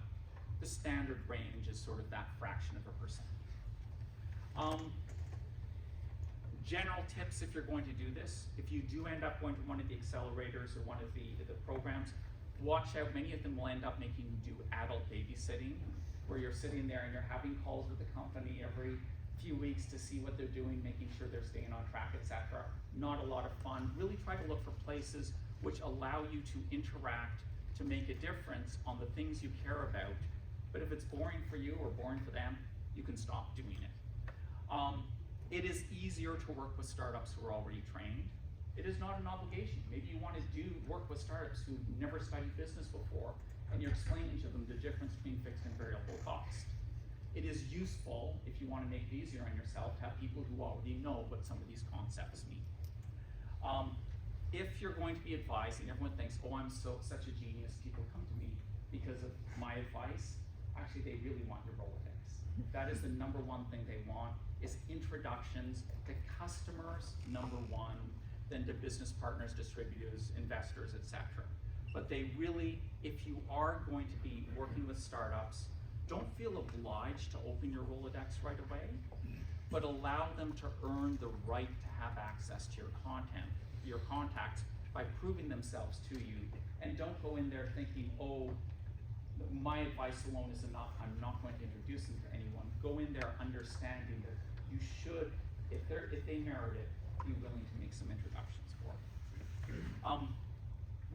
the standard range is sort of that fraction of a percent. General tips if you're going to do this. If you do end up going to one of the accelerators or one of the programs, watch out. Many of them will end up making you do adult babysitting, where you're sitting there and you're having calls with the company every few weeks to see what they're doing, making sure they're staying on track, etc. Not a lot of fun. Really try to look for places which allow you to interact, to make a difference on the things you care about. But if it's boring for you or boring for them, you can stop doing it. It is easier to work with startups who are already trained. It is not an obligation. Maybe you want to work with startups who've never studied business before, and you're explaining to them the difference between fixed and variable cost. It is useful, if you want to make it easier on yourself, to have people who already know what some of these concepts mean. If you're going to be advising, everyone thinks, oh, I'm such a genius, people come to me because of my advice. Actually, they really want your Rolodex. That is the number one thing they want, is introductions to customers, number one, then to business partners, distributors, investors, etc. But they really, if you are going to be working with startups, don't feel obliged to open your Rolodex right away, but allow them to earn the right to have access to your content, your contacts, by proving themselves to you. And don't go in there thinking, oh, my advice alone is enough, I'm not going to introduce them to anyone. Go in there understanding that you should, if they merit it, be willing to make some introductions for them.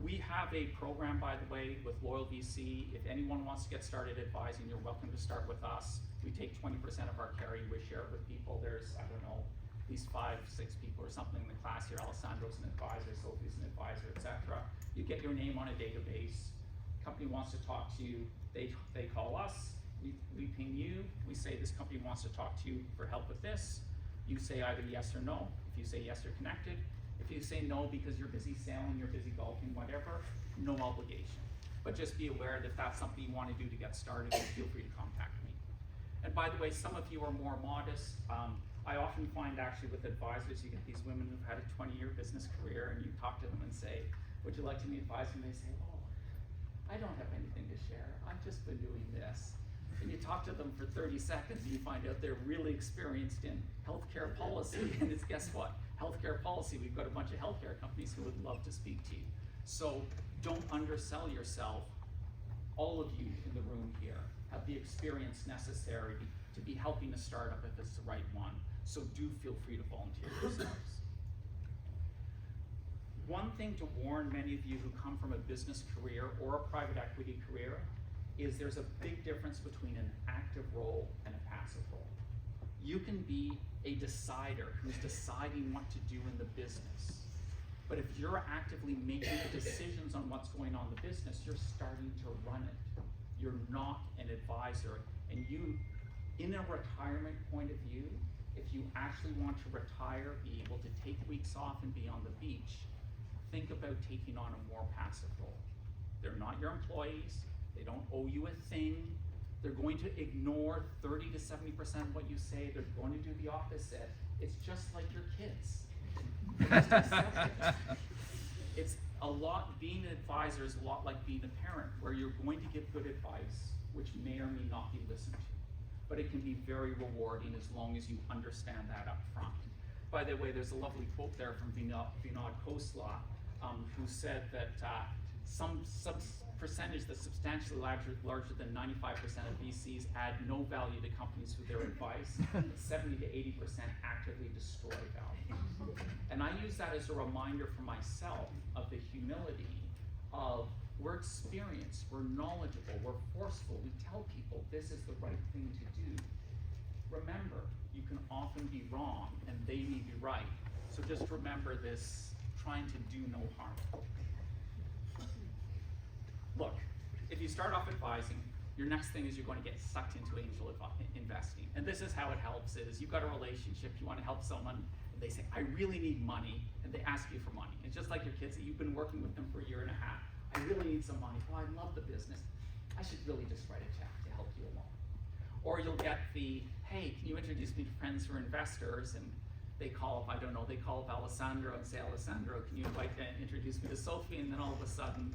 We have a program, by the way, with Loyal VC. If anyone wants to get started advising, you're welcome to start with us. We take 20% of our carry, we share it with people. There's, I don't know, at least 5, 6 people or something in the class here. Alessandro's an advisor, Sophie's an advisor, etc. You get your name on a database. Company wants to talk to you, they call us, we ping you, we say this company wants to talk to you for help with this. You say either yes or no. If you say yes, you're connected. If you say no because you're busy sailing, you're busy golfing, whatever, no obligation. But just be aware that if that's something you want to do to get started, feel free to contact me. And by the way, some of you are more modest. I often find actually with advisors, you get these women who've had a 20-year business career and you talk to them and say, would you like to be advised? And they say, oh, I don't have anything to share. I've just been doing this. And you talk to them for 30 seconds and you find out they're really experienced in healthcare policy. And it's, guess what? Healthcare policy, we've got a bunch of healthcare companies who would love to speak to you. So don't undersell yourself. All of you in the room here have the experience necessary to be helping a startup if it's the right one. So do feel free to volunteer yourselves. One thing to warn many of you who come from a business career or a private equity career is there's a big difference between an active role and a passive role. You can be a decider who's deciding what to do in the business, But if you're actively making the decisions on what's going on in the business, you're starting to run it. You're not an advisor. And you, in a retirement point of view, if you actually want to retire, be able to take weeks off and be on the beach, think about taking on a more passive role. They're not your employees. They don't owe you a thing. They're going to ignore 30 to 70% of what you say. They're going to do the opposite. It's just like your kids. Just accept it. It's a lot, being an advisor is a lot like being a parent, where you're going to give good advice, which may or may not be listened to. But it can be very rewarding as long as you understand that up front. By the way, there's a lovely quote there from Vinod Khosla, who said that some percentage that's substantially larger than 95% of VCs add no value to companies with their advice. 70 to 80% actively destroy value. And I use that as a reminder for myself of the humility of, we're experienced, we're knowledgeable, we're forceful, we tell people this is the right thing to do. Remember, you can often be wrong and they may be right. So just remember this, trying to do no harm. Look, if you start off advising, your next thing is you're going to get sucked into angel investing. And this is how it helps is, you've got a relationship, you want to help someone, and they say, I really need money, and they ask you for money. It's just like your kids, that you've been working with them for a year and a half. I really need some money. Oh, I love the business. I should really just write a check to help you along. Or you'll get the, hey, can you introduce me to friends who are investors? And they call up, I don't know, they call up Alessandro and say, Alessandro, can you introduce me to Sophie? And then all of a sudden,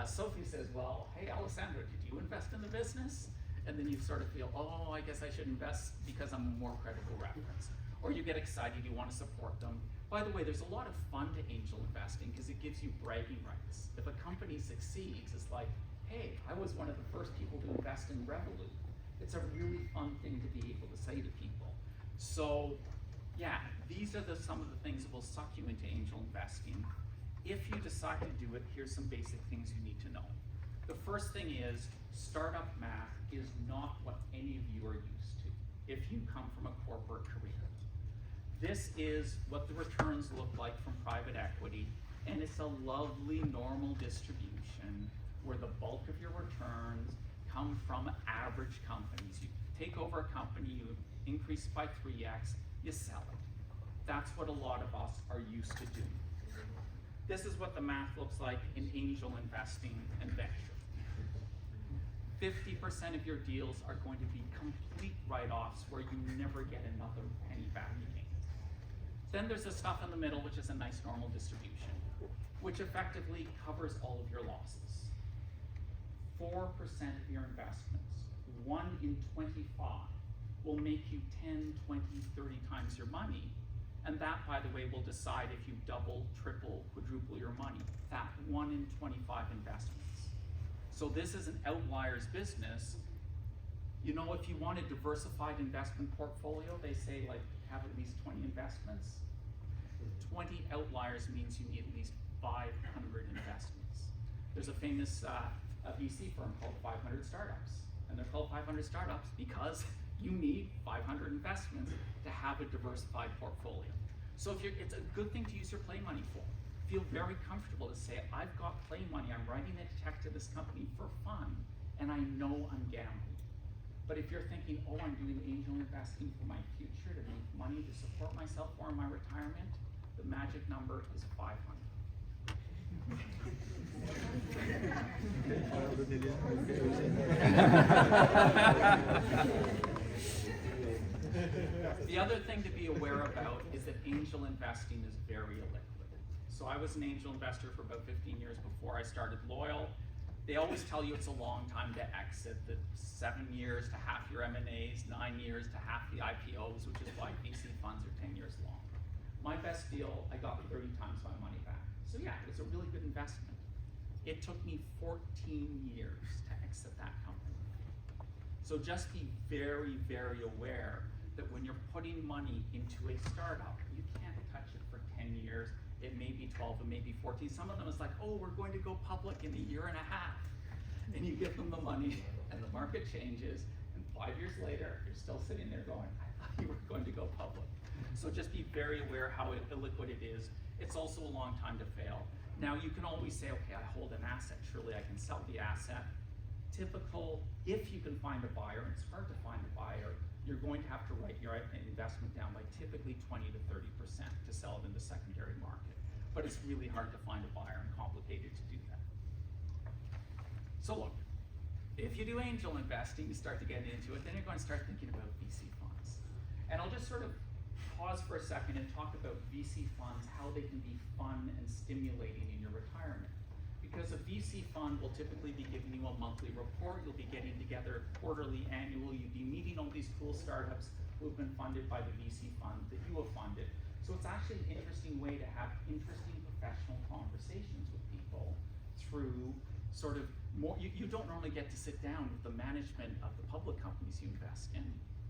Sophie says, well, hey, Alessandro, did you invest in the business? And then you sort of feel, oh, I guess I should invest because I'm a more credible reference. Or you get excited, you want to support them. By the way, there's a lot of fun to angel investing because it gives you bragging rights. If a company succeeds, it's like, hey, I was one of the first people to invest in Revolut. It's a really fun thing to be able to say to people. So, yeah, these are some of the things that will suck you into angel investing. If you decide to do it, here's some basic things you need to know. The first thing is, startup math is not what any of you are used to if you come from a corporate career. This is what the returns look like from private equity, and it's a lovely normal distribution where the bulk of your returns come from average companies. You take over a company, you increase by 3x, you sell it. That's what a lot of us are used to doing. This is what the math looks like in angel investing and venture. 50% of your deals are going to be complete write-offs where you never get another penny back again. Then there's the stuff in the middle, which is a nice normal distribution, which effectively covers all of your losses. 4% of your investments, 1 in 25, will make you 10, 20, 30 times your money. And that, by the way, will decide if you double, triple, quadruple your money. That 1 in 25 investments. So this is an outliers business. You know, if you want a diversified investment portfolio, they say like have at least 20 investments. 20 outliers means you need at least 500 investments. There's a famous VC firm called 500 Startups. And they're called 500 Startups because you need 500 investments to have a diversified portfolio. So if it's a good thing to use your play money for. Feel very comfortable to say, I've got play money, I'm writing a check to this company for fun, and I know I'm gambling. But if you're thinking, oh, I'm doing angel investing for my future, to make money to support myself or my retirement, the magic number is 500. The other thing to be aware about is that angel investing is very illiquid. So I was an angel investor for about 15 years before I started Loyal. They always tell you it's a long time to exit, that 7 years to half your M&As, 9 years to half the IPOs, which is why VC funds are 10 years long. My best deal, I got 30 times my money back. So yeah, it was a really good investment. It took me 14 years to exit that company. So just be very, very aware that when you're putting money into a startup, you can't touch it for 10 years. It may be 12, it may be 14. Some of them is like, oh, we're going to go public in a year and a half. And you give them the money and the market changes, and 5 years later, you're still sitting there going, I thought you were going to go public. So just be very aware how illiquid it is. It's also a long time to fail. Now you can always say, okay, I hold an asset, surely I can sell the asset. Typical, if you can find a buyer, and it's hard to find a buyer, you're going to have to write your investment down by typically 20 to 30% to sell it in the secondary market. But it's really hard to find a buyer and complicated to do that. So look, if you do angel investing, you start to get into it, then you're going to start thinking about VC funds. And I'll just sort of pause for a second and talk about VC funds, how they can be fun and stimulating in your retirement. Because a VC fund will typically be giving you a monthly report, you'll be getting together quarterly, annual, you'll be meeting all these cool startups who have been funded by the VC fund that you have funded. So it's actually an interesting way to have interesting professional conversations with people through sort of more, you don't normally get to sit down with the management of the public companies you invest in.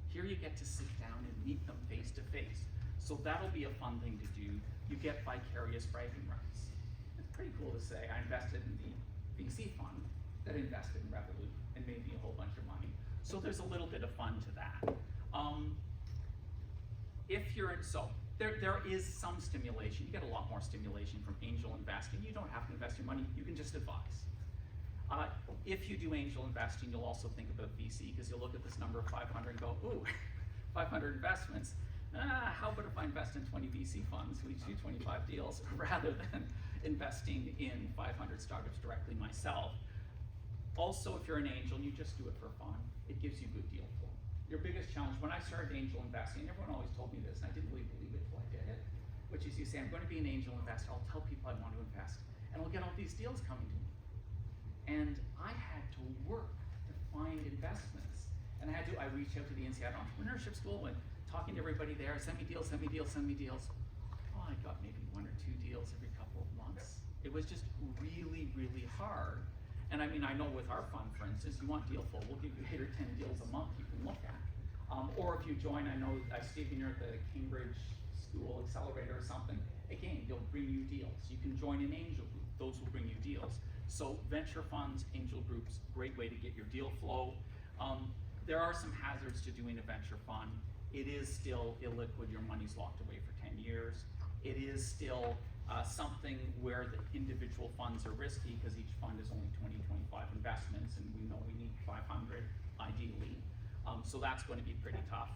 Here you get to sit down and meet them face to face. So that'll be a fun thing to do. You get vicarious bragging rights. It's pretty cool to say, I invested in the VC fund that invested in Revolut and made me a whole bunch of money. So there's a little bit of fun to that. If you're in, so there is some stimulation. You get a lot more stimulation from angel investing. You don't have to invest your money, you can just advise. If you do angel investing, you'll also think about VC, because you'll look at this number of 500 and go, ooh, 500 investments. How about if I invest in 20 VC funds who each do 25 deals, rather than investing in 500 startups directly myself? Also, if you're an angel and you just do it for fun, it gives you good deal flow. Your biggest challenge, when I started angel investing, everyone always told me this, and I didn't really believe it until I did it, which is you say, I'm going to be an angel investor, I'll tell people I want to invest, and I'll get all these deals coming to me. And I had to work to find investments. And I reached out to the INSEAD Entrepreneurship School and talking to everybody there, send me deals, send me deals, send me deals. Oh, I got maybe 1 or 2 deals every couple of months. It was just really, really hard. And I mean, I know with our fund, for instance, you want deal flow, we'll give you 8 or 10 deals a month you can look at. Or if you join, I know, Stephen, you're at the Cambridge School Accelerator or something, again, they'll bring you deals. You can join an angel group, those will bring you deals. So venture funds, angel groups, great way to get your deal flow. There are some hazards to doing a venture fund. It is still illiquid, your money's locked away for 10 years. It is still something where the individual funds are risky, because each fund is only 20, 25 investments, and we know we need 500 ideally. So that's going to be pretty tough.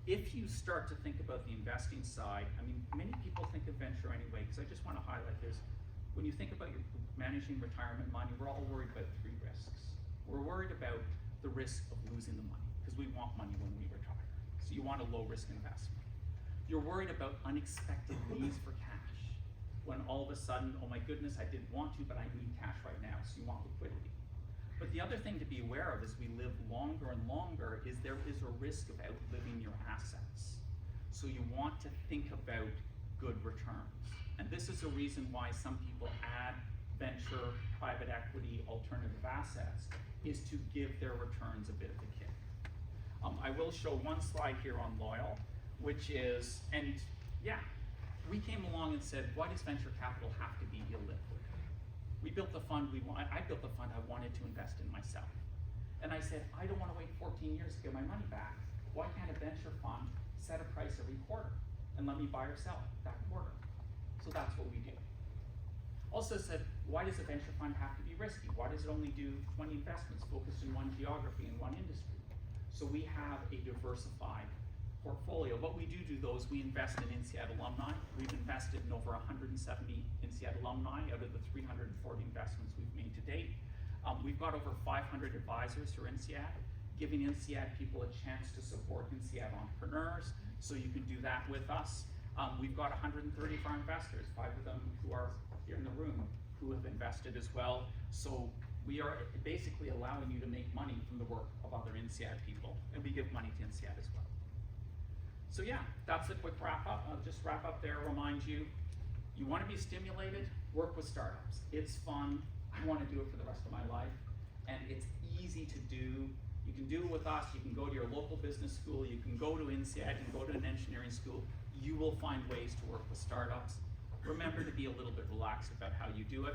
If you start to think about the investing side, I mean, many people think of venture anyway, because I just want to highlight this. When you think about your managing retirement money, we're all worried about 3 risks. We're worried about the risk of losing the money, because we want money when we retire. So you want a low risk investment. You're worried about unexpected needs for cash. When all of a sudden, oh my goodness, I didn't want to, but I need cash right now, so you want liquidity. But the other thing to be aware of as we live longer and longer is there is a risk of outliving your assets. So you want to think about good returns. And this is a reason why some people add venture, private equity, alternative assets, is to give their returns a bit of a kick. I will show one slide here on Loyal, which is, and yeah, we came along and said, why does venture capital have to be illiquid? We built the fund I built the fund I wanted to invest in myself. And I said, I don't want to wait 14 years to get my money back. Why can't a venture fund set a price every quarter and let me buy or sell that quarter? So that's what we do. Also said, why does a venture fund have to be risky? Why does it only do 20 investments focused in one geography and one industry? So we have a diversified portfolio. But we do those. We invest in INSEAD alumni. We've invested in over 170 INSEAD alumni out of the 340 investments we've made to date. We've got over 500 advisors through INSEAD, giving INSEAD people a chance to support INSEAD entrepreneurs. So you can do that with us. We've got 130 of our investors, 5 of them who are here in the room, who have invested as well. So we are basically allowing you to make money from the work of other INSEAD people, and we give money to INSEAD as well. So yeah, that's a quick wrap up. I'll just wrap up there, remind you, you want to be stimulated, work with startups. It's fun. I want to do it for the rest of my life. And it's easy to do. You can do it with us. You can go to your local business school. You can go to INSEAD. You can go to an engineering school. You will find ways to work with startups. Remember to be a little bit relaxed about how you do it.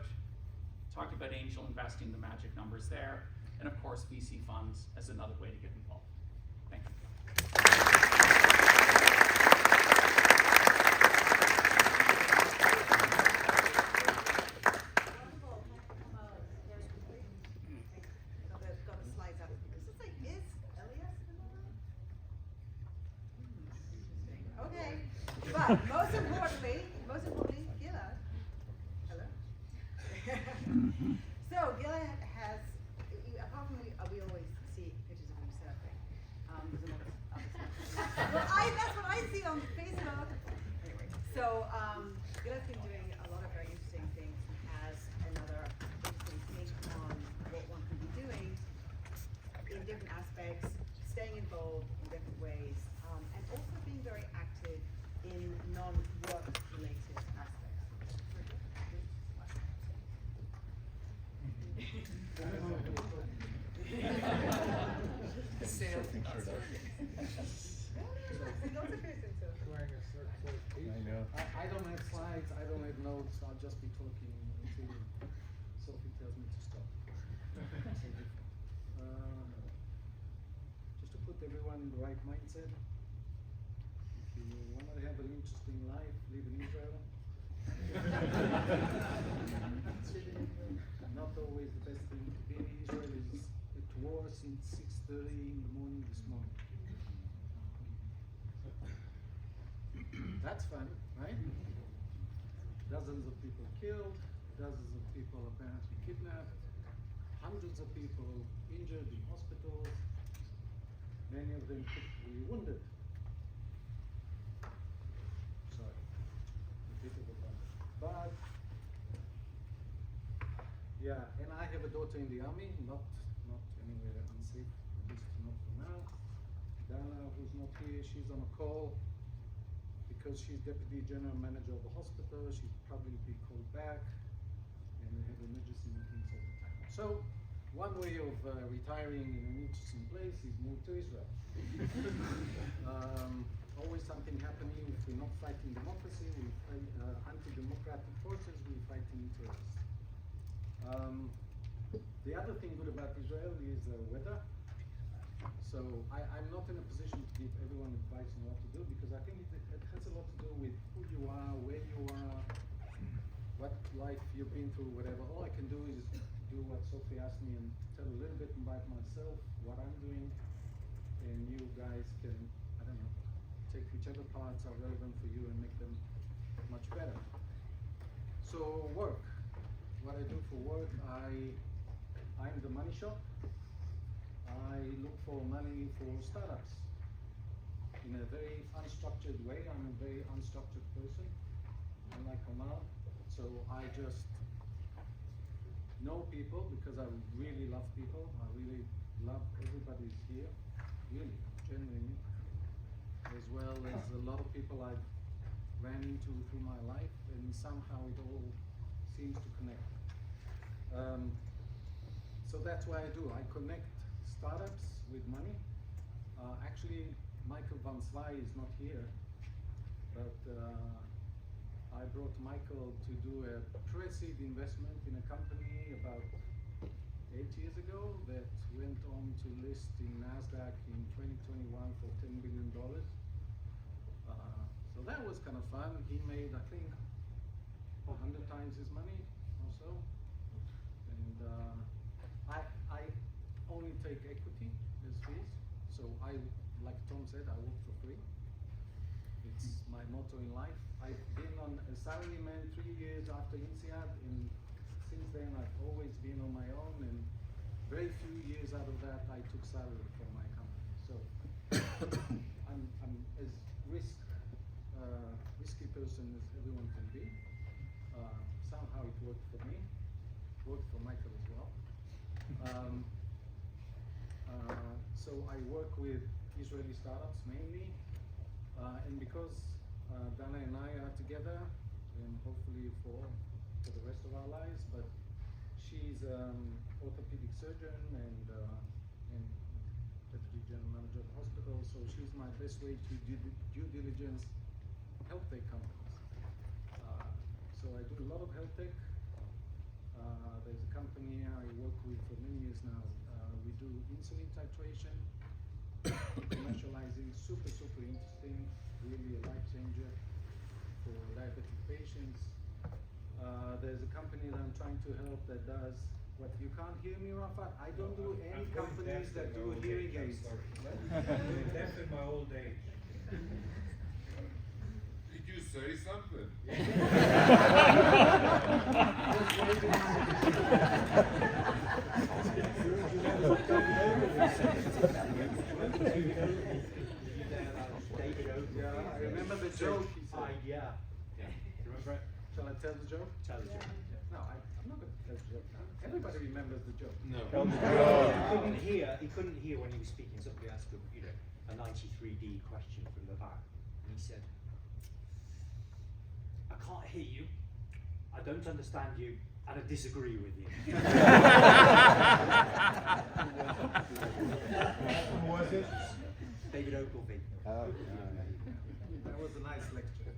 Talked about angel investing, the magic numbers there. And of course, VC funds as another way to get involved. Thank you. But most importantly, Gila. Hello. So Gila has, apart from we always see pictures of him surfing. There's a lot of other stuff. Well, that's what I see on Facebook. Anyway, so Gila's been doing a lot of very interesting things. He has another interesting take on what one can be doing in different aspects, staying involved in different ways, and also being very active in non-work related aspects. I know. I don't have slides, I don't have notes, I'll just be talking until Sophie tells me to stop. Just to put everyone in the right mindset, if you want to have an interesting life, live in Israel. Not always the best thing to be in Israel is at war since 6:30 in the morning this morning. That's fun, right? Dozens of people killed, dozens of people apparently kidnapped, hundreds of people injured in hospitals, many of them critically wounded. Sorry, repeatable but yeah, and I have a daughter in the army, not anywhere unsafe, at least not for now. Dana, who's not here, she's on a call. Because she's deputy general manager of the hospital, she'd probably be called back, and they have emergency meetings all the time. So, one way of retiring in an interesting place is move to Israel. Always something happening. If we're not fighting democracy, we fight anti-democratic forces, we're fighting terrorists. The other thing good about Israel is weather. So I'm not in a position to give everyone advice on what to do, because I think it has a lot to do with who you are, where you are, what life you've been through, whatever. All I can do is do what Sophie asked me and tell a little bit about myself, what I'm doing, and you guys can, I don't know, take whichever parts are relevant for you and make them much better. So work. What I do for work, I'm the money shop. I look for money for startups in a very unstructured way. I'm a very unstructured person, unlike Omar. So I just know people because I really love people. I really love everybody here, really, genuinely. As well as a lot of people I've ran into through my life, and somehow it all seems to connect. So that's what I do. I connect startups with money. Actually, Michael Van Sly is not here, but I brought Michael to do a pre-seed investment in a company about 8 years ago that went on to list in NASDAQ in 2021 for $10 billion. So that was kind of fun. He made, I think, 100 times his money or so. And I only take equity as fees. So like Tom said, I work for free. It's my motto in life. I've been on a salaryman 3 years after INSEAD, and since then I've always been on my own, and very few years out of that I took salary from my company. So I'm as risky person as everyone can be. Somehow it worked for me, worked for Michael as well. So I work with Israeli startups mainly, and because Dana and I are together, and hopefully for the rest of our lives, but she's orthopedic surgeon and deputy general manager of the hospital, so she's my best way to due diligence health tech companies. So I do a lot of health tech. There's a company I work with for many years now. We do insulin titration, commercializing, super interesting, really a life changer for diabetic patients. There's a company that I'm trying to help that does what you can't hear me, Rafa. I don't do any companies that do hearing aids. Deaf in my old age. Did you you say something? Yeah, I remember the joke he said. Yeah. Remember it? Shall I tell the joke? Tell the joke. No, I'm not going to tell the joke now. Everybody remembers the joke. No. He couldn't hear when he was speaking. Somebody asked him, a 93D question from the back, and he said, "I can't hear you. I don't understand you, and I disagree with you." Who was it? David Ogilvy. That was a nice lecture.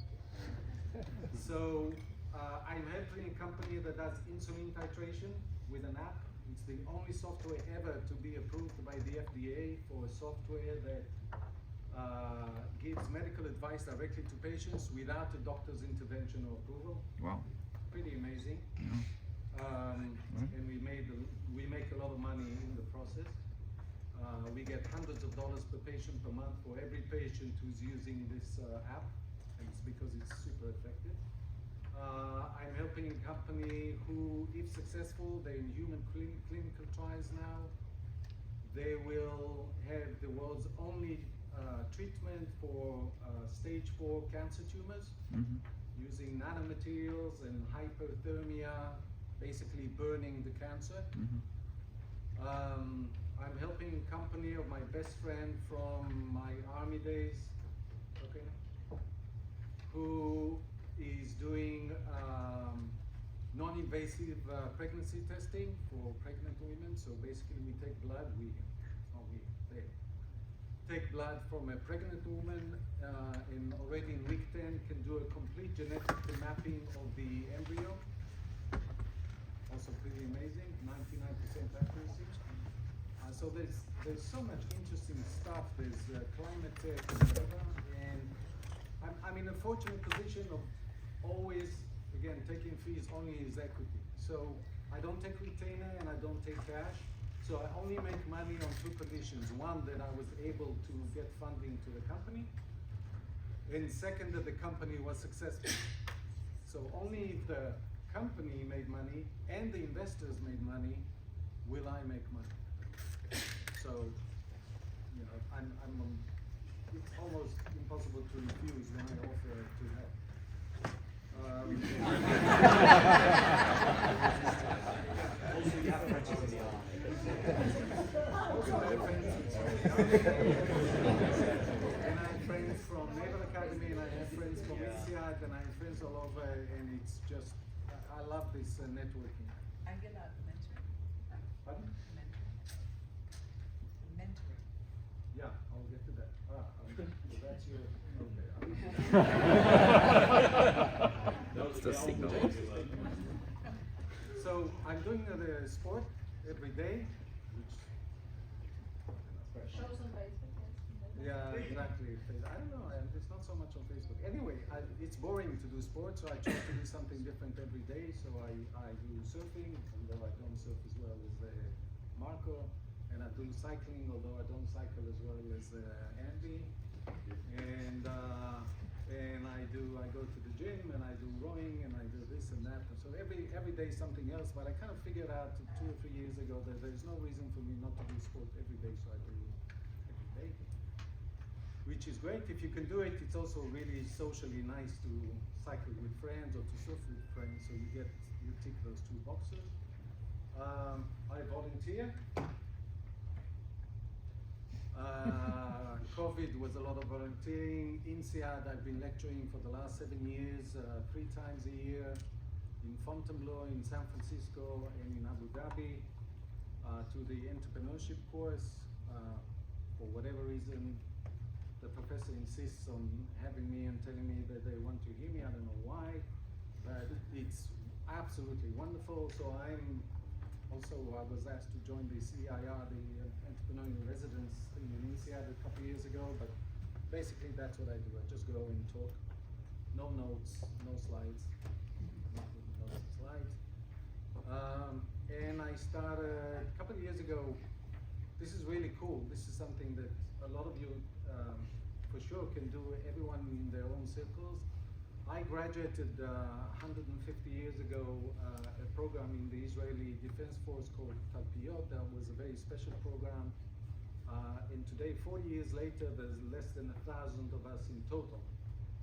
So, I'm helping a company that does insulin titration with an app. It's the only software ever to be approved by the FDA for a software that gives medical advice directly to patients without a doctor's intervention or approval. Wow. Pretty amazing. And we make a lot of money in the process. We get hundreds of dollars per patient per month for every patient who's using this app. And it's because it's super effective. I'm helping a company who, if successful, they're in human clinical trials now. They will have the world's only treatment for stage 4 cancer tumors using nanomaterials and hypothermia, basically burning the cancer. I'm helping a company of my best friend from my army days, who is doing non-invasive pregnancy testing for pregnant women. So basically we take blood, they take blood from a pregnant woman and already in week 10 can do a complete genetic mapping of the embryo. Also pretty amazing, 99% accuracy. So there's so much interesting stuff. There's climate tech and whatever, and I'm in a fortunate position of always, again, taking fees only as equity. So I don't take retainer and I don't take cash. So I only make money on 2 conditions. One, that I was able to get funding to the company, and second, that the company was successful. So only if the company made money and the investors made money will I make money. So, it's almost impossible to refuse when I offer to help. Also, you have friends in the army. Also, I have friends, and I have friends from Naval Academy, and I have friends from INSEAD, and I have friends all over, and it's just, I love this networking. And get that mentoring. Pardon? Mentoring. Yeah, I'll get to that. So that's your, That's the signal. So I'm doing the sport every day, which Shows on Facebook, yes. yeah, exactly. I don't know. It's not so much on Facebook. Anyway, it's boring to do sports, so I try to do something different every day. So I do surfing, although I don't surf as well as Marco, and I do cycling, although I don't cycle as well as Andy. And I go to the gym, and I do rowing, and I do this and that. So every day something else. But I kind of figured out 2 or 3 years ago that there's no reason for me not to do sport every day. So I do every day, which is great. If you can do it, it's also really socially nice to cycle with friends or to surf with friends. So you tick those 2 boxes. I volunteer. COVID was a lot of volunteering. INSEAD, I've been lecturing for the last 7 years, 3 times a year, in Fontainebleau, in San Francisco, and in Abu Dhabi, to the entrepreneurship course. For whatever reason, the professor insists on having me and telling me that they want to hear me. I don't know why, but it's absolutely wonderful. So I was asked to join the CIR, the Entrepreneurial Residence thing in INSEAD a couple of years ago, but basically that's what I do. I just go and talk. No notes, no slides. Nothing, no slides. And I started a couple of years ago. This is really cool. This is something that a lot of you for sure can do, everyone in their own circles. I graduated 150 years ago a program in the Israeli Defense Force called Talpiyot. That was a very special program. And today, 40 years later, there's less than 1,000 of us in total.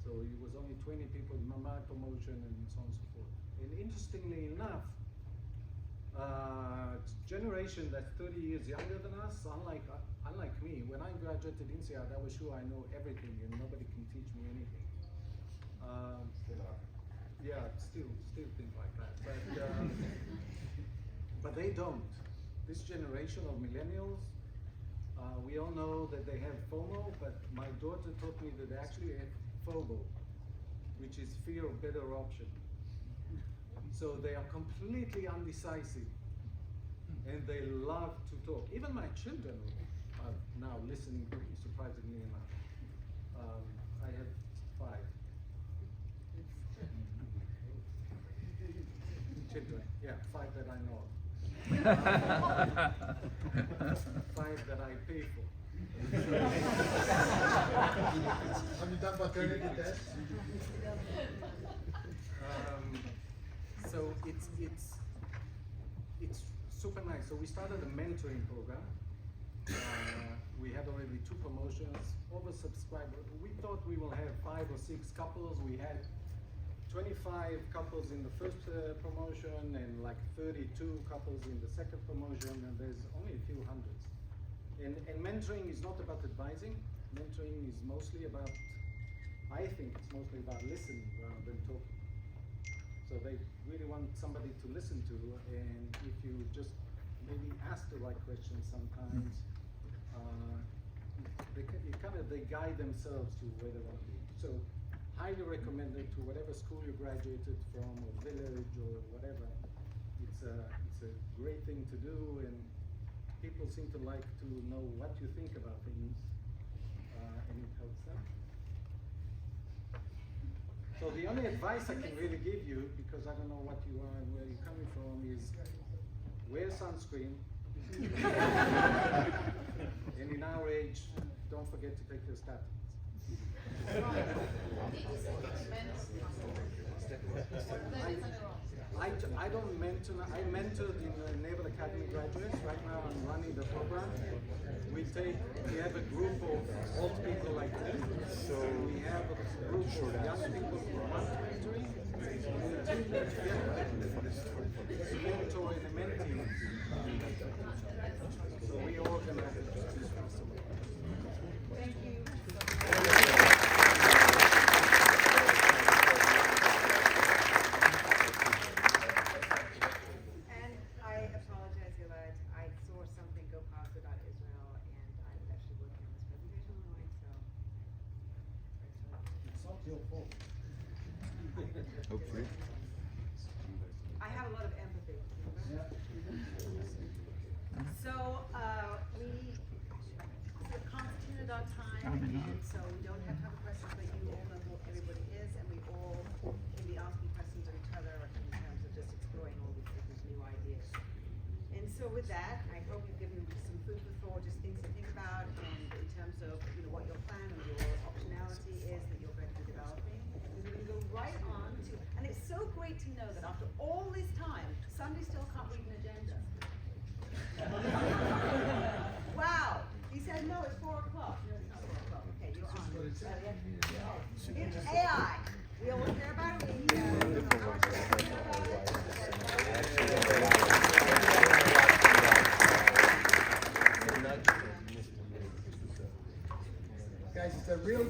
So it was only 20 people in my promotion and so on and so forth. And interestingly enough, generation that's 30 years younger than us, unlike me, when I graduated INSEAD, I was sure I know everything and nobody can teach me anything. Yeah, still think like that. But they don't. This generation of millennials, we all know that they have FOMO, but my daughter taught me that they actually have FOBO, which is fear of better option. So they are completely undecisive, and they love to talk. Even my children are now listening to me, surprisingly enough. I have 5 children, yeah, 5 that I know of. 5 that I pay for. Have you done paternity tests? So it's super nice. So we started a mentoring program. We had already 2 promotions, oversubscribed. We thought we will have 5 or 6 couples. We had 25 couples in the first promotion and like 32 couples in the second promotion, and there's only a few hundreds. And mentoring is not about advising. Mentoring is mostly about, I think it's mostly about listening rather than talking. So they really want somebody to listen to, and if you just maybe ask the right questions sometimes, they guide themselves to where they want to be. So highly recommended to whatever school you graduated from, or village, or whatever. It's a great thing to do, and people seem to like to know what you think about things, and it helps them. So the only advice I can really give you, because I don't know what you are and where you're coming from, is wear sunscreen. And in our age, don't forget to take your statins. I don't mentor. I mentored in the Naval Academy graduates. Right now I'm running the program. We have a group of old people like this. So we have a group of young people who want mentoring. And the team that mentor and a mentee. So we organize this festival. Thank you. And I apologize if I saw something go past about Israel, and I was actually working on this presentation all night, so. It's not your fault. Hopefully. I have a lot of empathy. So, we sort of constituted our time, and so we don't have to have questions, but you all know who everybody is, and we all can be asking questions of each other in terms of just exploring all these different new ideas. And so with that, I hope you've given some food for thought, just things to think about, and in terms of what your plan and your optionality is that you're going to be developing. We're going to go right on to, and it's so great to know that after all this time, Sunday still can't read an agenda. Wow, he said no, it's 4 o'clock. No, it's not 4 o'clock. Okay, you're on. It's AI. We all care about it. Guys, it's a real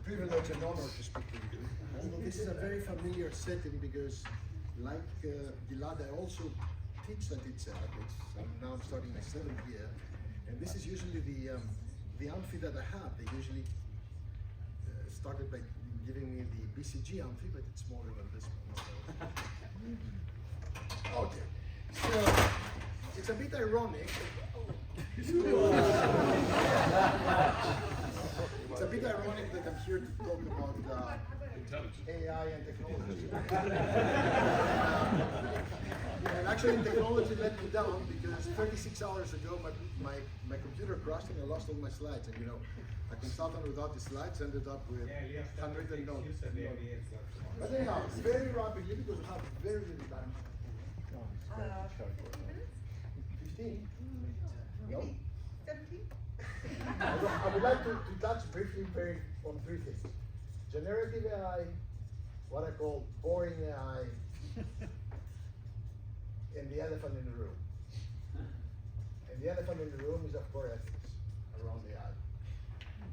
privilege and honor to speak to you. Although this is a very familiar setting because, like Gilad, I also teach at INSEAD. I'm starting my 7th year, and this is usually the amphi that I have. They usually started by giving me the BCG amphi, but it's smaller than this one. Okay, so it's a bit ironic. It's a bit ironic that I'm here to talk about AI and technology. Yeah, and actually technology let me down because 36 hours ago my computer crashed and I lost all my slides. And you know, a consultant without the slides ended up with handwritten notes. But anyhow, very rapidly because we have very little time. 15 minutes? 15? No? Maybe 17? I would like to touch briefly on three things. Generative AI, what I call boring AI, and the elephant in the room. And the elephant in the room is of course ethics around AI.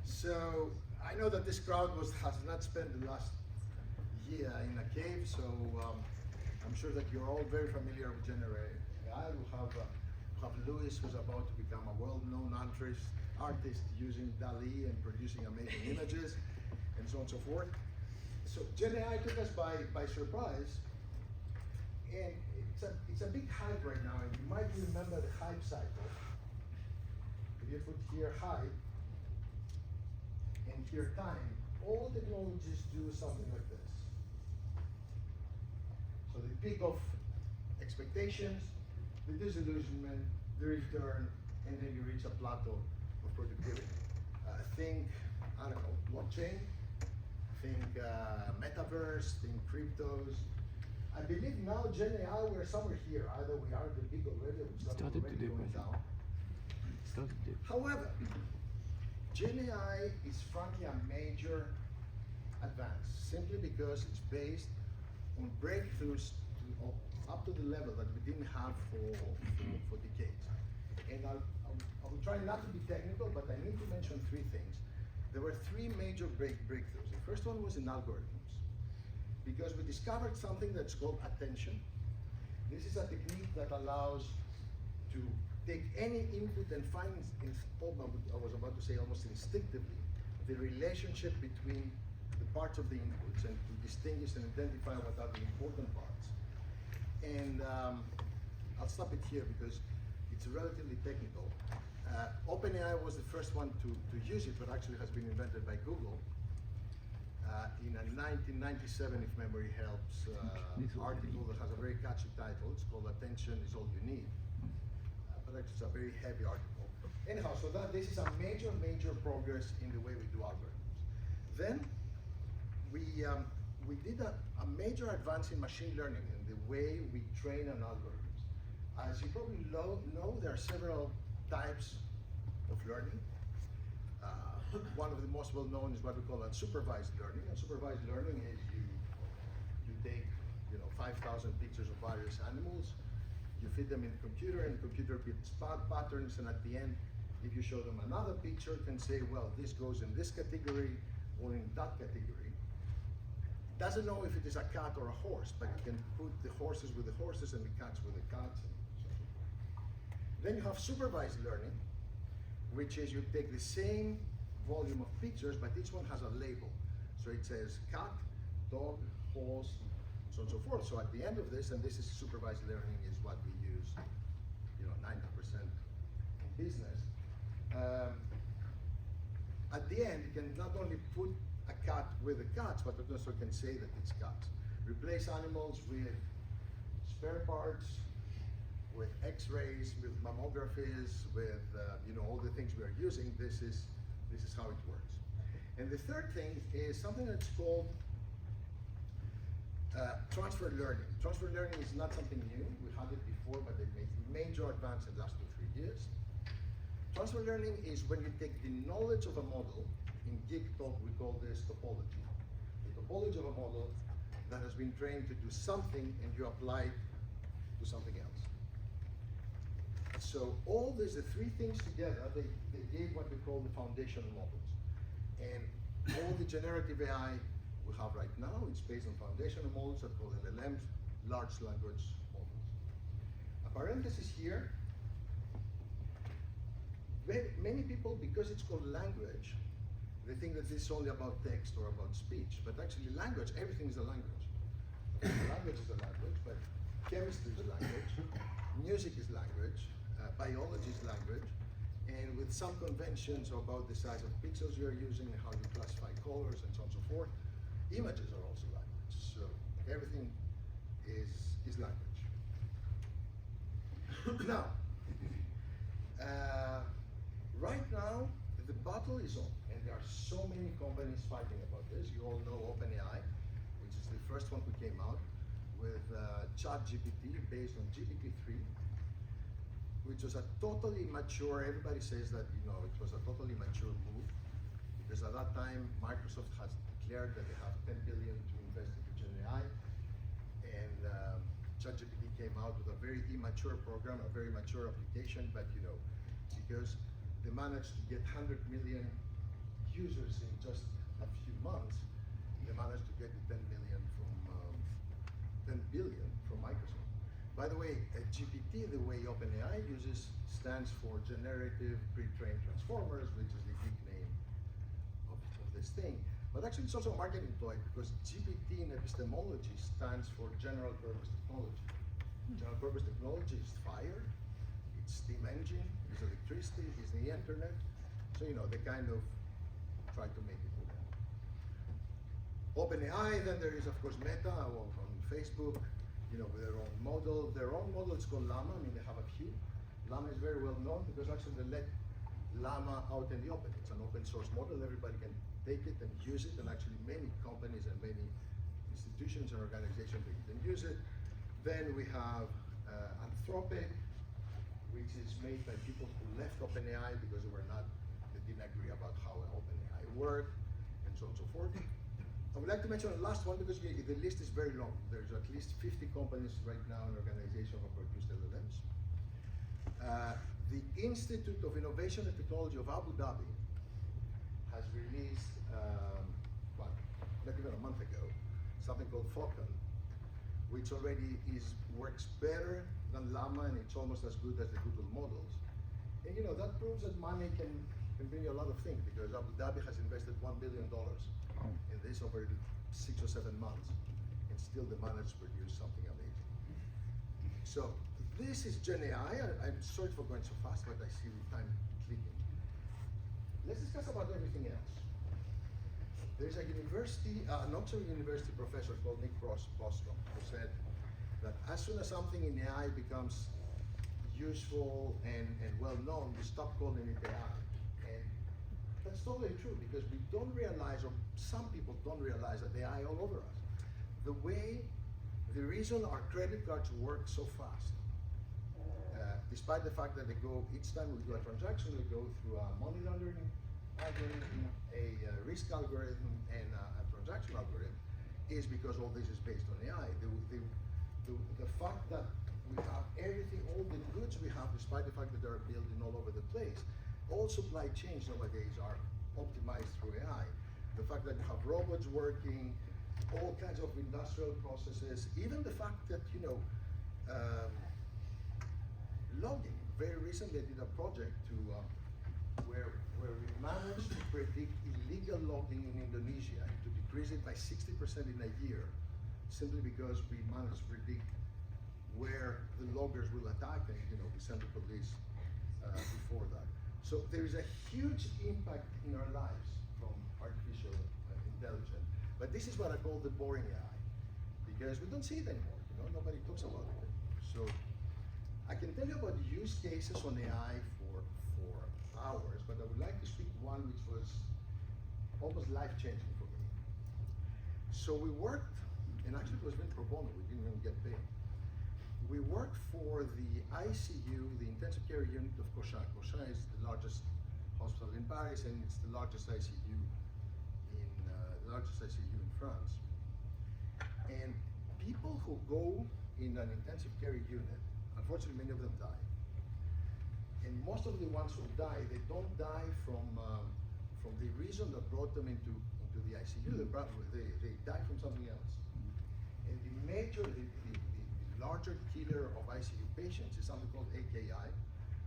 So I know that this crowd has not spent the last year in a cave, so I'm sure that you're all very familiar with generative AI. We have Louis, who's about to become a well-known artist using DALL-E and producing amazing images, and so on and so forth. So Gen AI took us by surprise, and it's a big hype right now, and you might remember the hype cycle. If you put here hype and here time, all technologies do something like this. So the peak of expectations, the disillusionment, the return, and then you reach a plateau of productivity. Think, I don't know, blockchain, think metaverse, think cryptos. I believe now Gen AI, we're somewhere here. Either we are the peak already, or we started already going down. However, Gen AI is frankly a major advance, simply because it's based on breakthroughs up to the level that we didn't have for decades. And I will try not to be technical, but I need to mention three things. There were three major breakthroughs. The first one was in algorithms, because we discovered something that's called attention. This is a technique that allows to take any input and find, I was about to say almost instinctively, the relationship between the parts of the inputs and to distinguish and identify what are the important parts. And I'll stop it here because it's relatively technical. OpenAI was the first one to use it, but actually has been invented by Google in a 1997, if memory helps, article that has a very catchy title. It's called "Attention is All You Need," but actually it's a very heavy article. Anyhow, so this is a major progress in the way we do algorithms. Then we did a major advance in machine learning in the way we train on algorithms. As you probably know, there are several types of learning. One of the most well-known is what we call unsupervised learning. Unsupervised learning is you take 5,000 pictures of various animals, you feed them in the computer, and the computer builds patterns, and at the end, if you show them another picture, it can say, well, this goes in this category or in that category. It doesn't know if it is a cat or a horse, but you can put the horses with the horses and the cats with the cats. Then you have supervised learning, which is you take the same volume of pictures, but each one has a label. So it says cat, dog, horse, so on and so forth. So at the end of this, and this is supervised learning, is what we use, 90% in business. At the end, you can not only put a cat with the cats, but it also can say that it's cats. Replace animals with spare parts, with X-rays, with mammographies, with all the things we are using. This is how it works. And the third thing is something that's called transfer learning. Transfer learning is not something new. We had it before, but they made major advance in the last 2-3 years. Transfer learning is when you take the knowledge of a model. In geek talk, we call this topology. The topology of a model that has been trained to do something, and you apply it to something else. So all these, the three things together, they gave what we call the foundational models. And all the generative AI we have right now, it's based on foundational models that are called LLMs, large language models. A parenthesis here. Many people, because it's called language, they think that this is only about text or about speech, but actually language, everything is a language. Language is a language, but chemistry is a language, music is language, biology is language, and with some conventions about the size of pixels you are using, how you classify colors, and so on and so forth, images are also language. So everything is language. Now, right now, the battle is on, and there are so many companies fighting about this. You all know OpenAI, which is the first one who came out with ChatGPT based on GPT-3, which was a totally mature, everybody says that, you know, it was a totally mature move, because at that time, Microsoft has declared that they have 10 billion to invest into Gen AI, and ChatGPT came out with a very immature program, a very mature application, but you know, because they managed to get 100 million users in just a few months, they managed to get the 10 billion from Microsoft. By the way, GPT, the way OpenAI uses, stands for Generative Pre-trained Transformers, which is the geek name of this thing. But actually it's also a marketing ploy, because GPT in epistemology stands for General Purpose Technology. General Purpose Technology is fire, it's steam engine, it's electricity, it's the internet. So, you know, they kind of try to make it work. OpenAI, then there is of course Meta on Facebook, you know, with their own model. Their own model is called Llama. I mean, they have a few. Llama is very well known because actually they let Llama out in the open. It's an open source model. Everybody can take it and use it, and actually many companies and many institutions and organizations can use it. Then we have Anthropic, which is made by people who left OpenAI because they didn't agree about how OpenAI worked, and so on and so forth. I would like to mention the last one because the list is very long. There's at least 50 companies right now in organization who produce LLMs. The Institute of Innovation and Technology of Abu Dhabi has released, not even a month ago, something called Falcon, which already works better than Llama, and it's almost as good as the Google models. And you know, that proves that money can bring you a lot of things, because Abu Dhabi has invested $1 billion in this over 6 or 7 months, and still they managed to produce something amazing. So this is Gen AI. I'm sorry for going so fast, but I see the time clicking. Let's discuss about everything else. There's a university, an Oxford University professor called Nick Bostrom, who said that as soon as something in AI becomes useful and well known, we stop calling it AI. And that's totally true, because we don't realize, or some people don't realize, that AI all over us. The reason our credit cards work so fast, despite the fact that they go, each time we do a transaction, we go through a money laundering algorithm, a risk algorithm, and a transaction algorithm, is because all this is based on AI. The fact that we have everything, all the goods we have, despite the fact that they're building all over the place, all supply chains nowadays are optimized through AI. The fact that you have robots working, all kinds of industrial processes, even the fact that, you know, logging. Very recently I did a project where we managed to predict illegal logging in Indonesia, and to decrease it by 60% in a year, simply because we managed to predict where the loggers will attack, and you know, we sent the police before that. So there is a huge impact in our lives from artificial intelligence. But this is what I call the boring AI, because we don't see it anymore. You know, nobody talks about it anymore. So I can tell you about use cases on AI for hours, but I would like to speak one which was almost life-changing for me. So we worked, and actually it was been pro bono, we didn't even get paid. We worked for the ICU, the intensive care unit of Cochin. Cochin is the largest hospital in Paris, and it's the largest ICU in France. And people who go in an intensive care unit, unfortunately many of them die. And most of the ones who die, they don't die from the reason that brought them into the ICU. They die from something else. And the larger killer of ICU patients is something called AKI,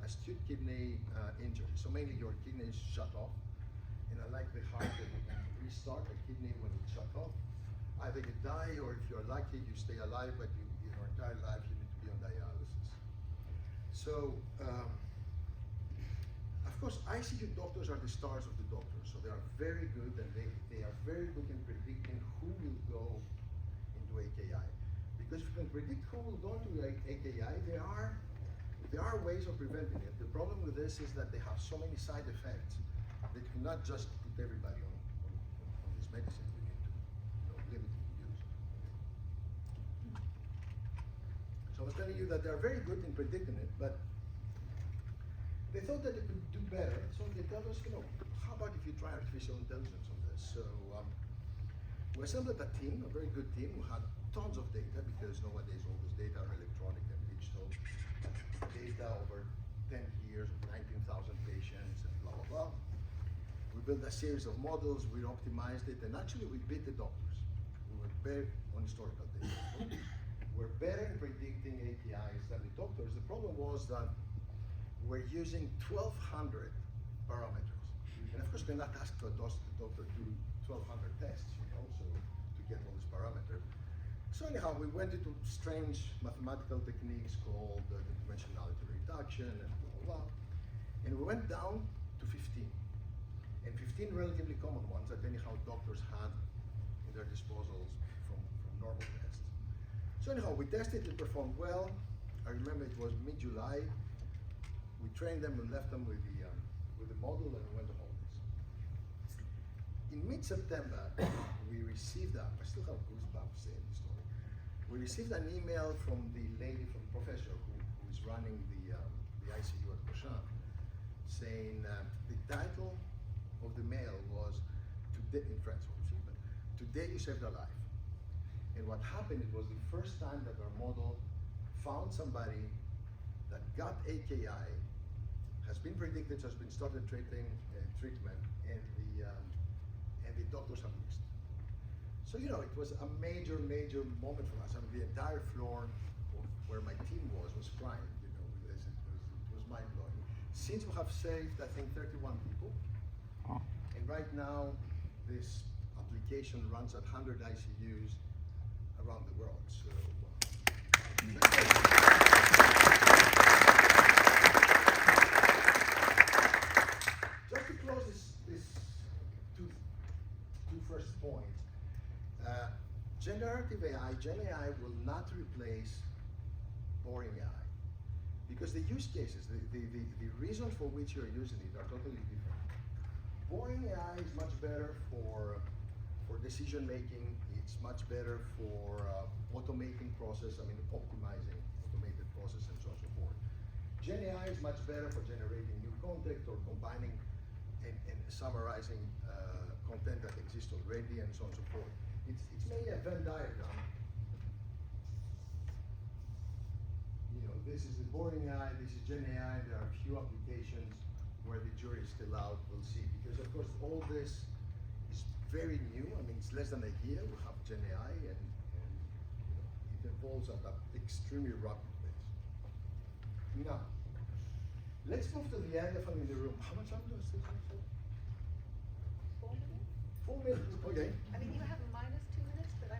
acute kidney injury. So mainly your kidney is shut off, and unlike the heart that you can restart a kidney when it's shut off, either you die, or if you're lucky, you stay alive, but your entire life you need to be on dialysis. So, of course, ICU doctors are the stars of the doctors, so they are very good, and they are very good in predicting who will go into AKI. Because if you can predict who will go into AKI, there there are ways of preventing it. The problem with this is that they have so many side effects that you cannot just put everybody on this medicine. You need to limit the use. So I was telling you that they are very good in predicting it, but they thought that they could do better. So they tell us, how about if you try artificial intelligence on this? So we assembled a team, a very good team, who had tons of data, because nowadays all this data are electronic and digital. Data over 10 years, 19,000 patients, and blah, blah, blah. We built a series of models, we optimized it, and actually we beat the doctors. We were better on historical data. We're better in predicting APIs than the doctors. The problem was that we're using 1,200 parameters. And of course, we're not asked the doctor to do 1,200 tests, so to get all these parameters. So anyhow, we went into strange mathematical techniques called the dimensionality reduction and blah, blah, blah. And we went down to 15. And 15 relatively common ones that anyhow doctors had in their disposals from normal tests. So anyhow, we tested, it performed well. I remember it was mid-July. We trained them and left them with the model and went to holidays. In mid-September, we received I still have goosebumps saying this story. We received an email from the lady, from the professor who is running the ICU at Cochin, saying the title of the mail was, today, in French obviously, but today you saved a life. And what happened, it was the first time that our model found somebody that got AKI, has been predicted, has been started treatment, and the doctors have missed. So it was a major moment for us. I mean, the entire floor of where my team was crying. It was mind blowing. Since we have saved, I think, 31 people, and right now this application runs at 100 ICUs around the world. So. Just to close this two first points. Generative AI, Gen AI will not replace boring AI, because the use cases, the reasons for which you're using it are totally different. Boring AI is much better for decision making. It's much better for automating process. I mean, optimizing automated process and so on and so forth. Gen AI is much better for generating new content or combining and summarizing content that exists already and so on and so forth. It's mainly a Venn diagram. This is the boring AI, this is Gen AI. There are a few applications where the jury is still out. We'll see, because of course all this is very new. I mean, it's less than a year. We have Gen AI, and it evolves at an extremely rapid pace. Now, let's move to the elephant in the room. How much time do I still have? 4 minutes? 4 minutes, okay. I mean, you have a minus 2 minutes, but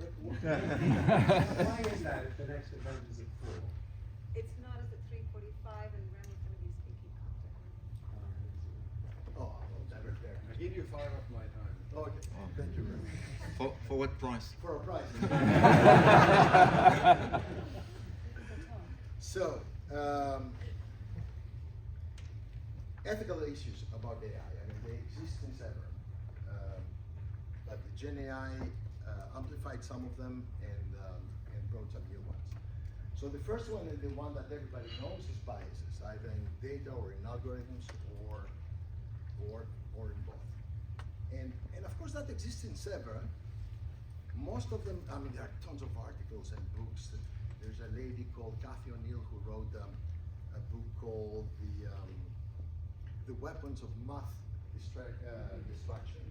Why is that if the next event is at 4? it's not as at 3:45, and Randall's going to be speaking after. Oh, well, that right there. I give you 5 of my time. Okay, thank you very much. For what price? For a prize. So, ethical issues about AI. I mean, they exist since ever. But the Gen AI amplified some of them and brought some new ones. So the first one, and the one that everybody knows, is biases, either in data or in algorithms or in both. And of course that exists in several. Most of them, I mean, there are tons of articles and books. There's a lady called Cathy O'Neill who wrote a book called The Weapons of Math Destruction.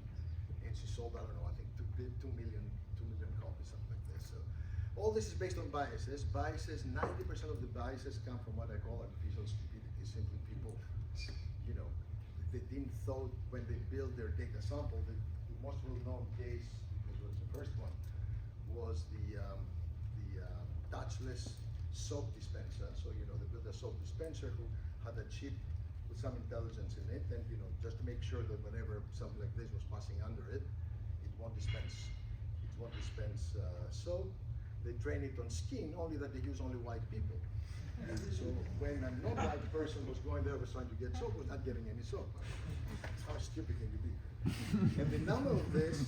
And she sold, I don't know, I think 2 million copies, something like this. So all this is based on biases. 90% of the biases come from what I call artificial stupidity. Simply people, they didn't thought when they built their data sample. The most well-known case, because it was the first one, was the touchless soap dispenser. So they built a soap dispenser who had a chip with some intelligence in it, and just to make sure that whenever something like this was passing under it, it won't dispense soap. They train it on skin, only that they use only white people. So when a non-white person was going there, was trying to get soap without getting any soap. How stupid can you be? And the number of this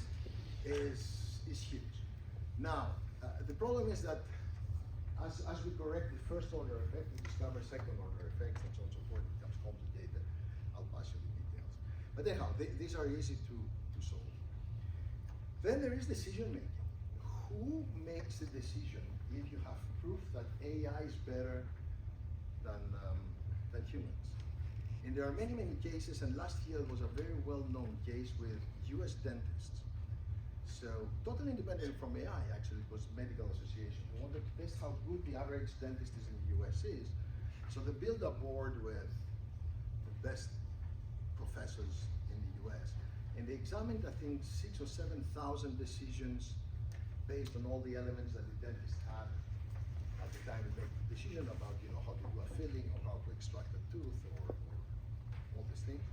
is huge. Now, the problem is that as we correct the first order effect, we discover second order effects and so on and so forth. It becomes complicated. I'll pass you the details. But anyhow, these are easy to solve. Then there is decision making. Who makes the decision if you have proof that AI is better than humans? And there are many, many cases, and last year was a very well-known case with US dentists. So, totally independent from AI, actually, it was medical association. They wanted to test how good the average dentist is in the US is. So they built a board with the best professors in the US. And they examined, I think, 6,000 or 7,000 decisions based on all the elements that the dentist had at the time to make the decision about, how to do a filling or how to extract a tooth or all these things.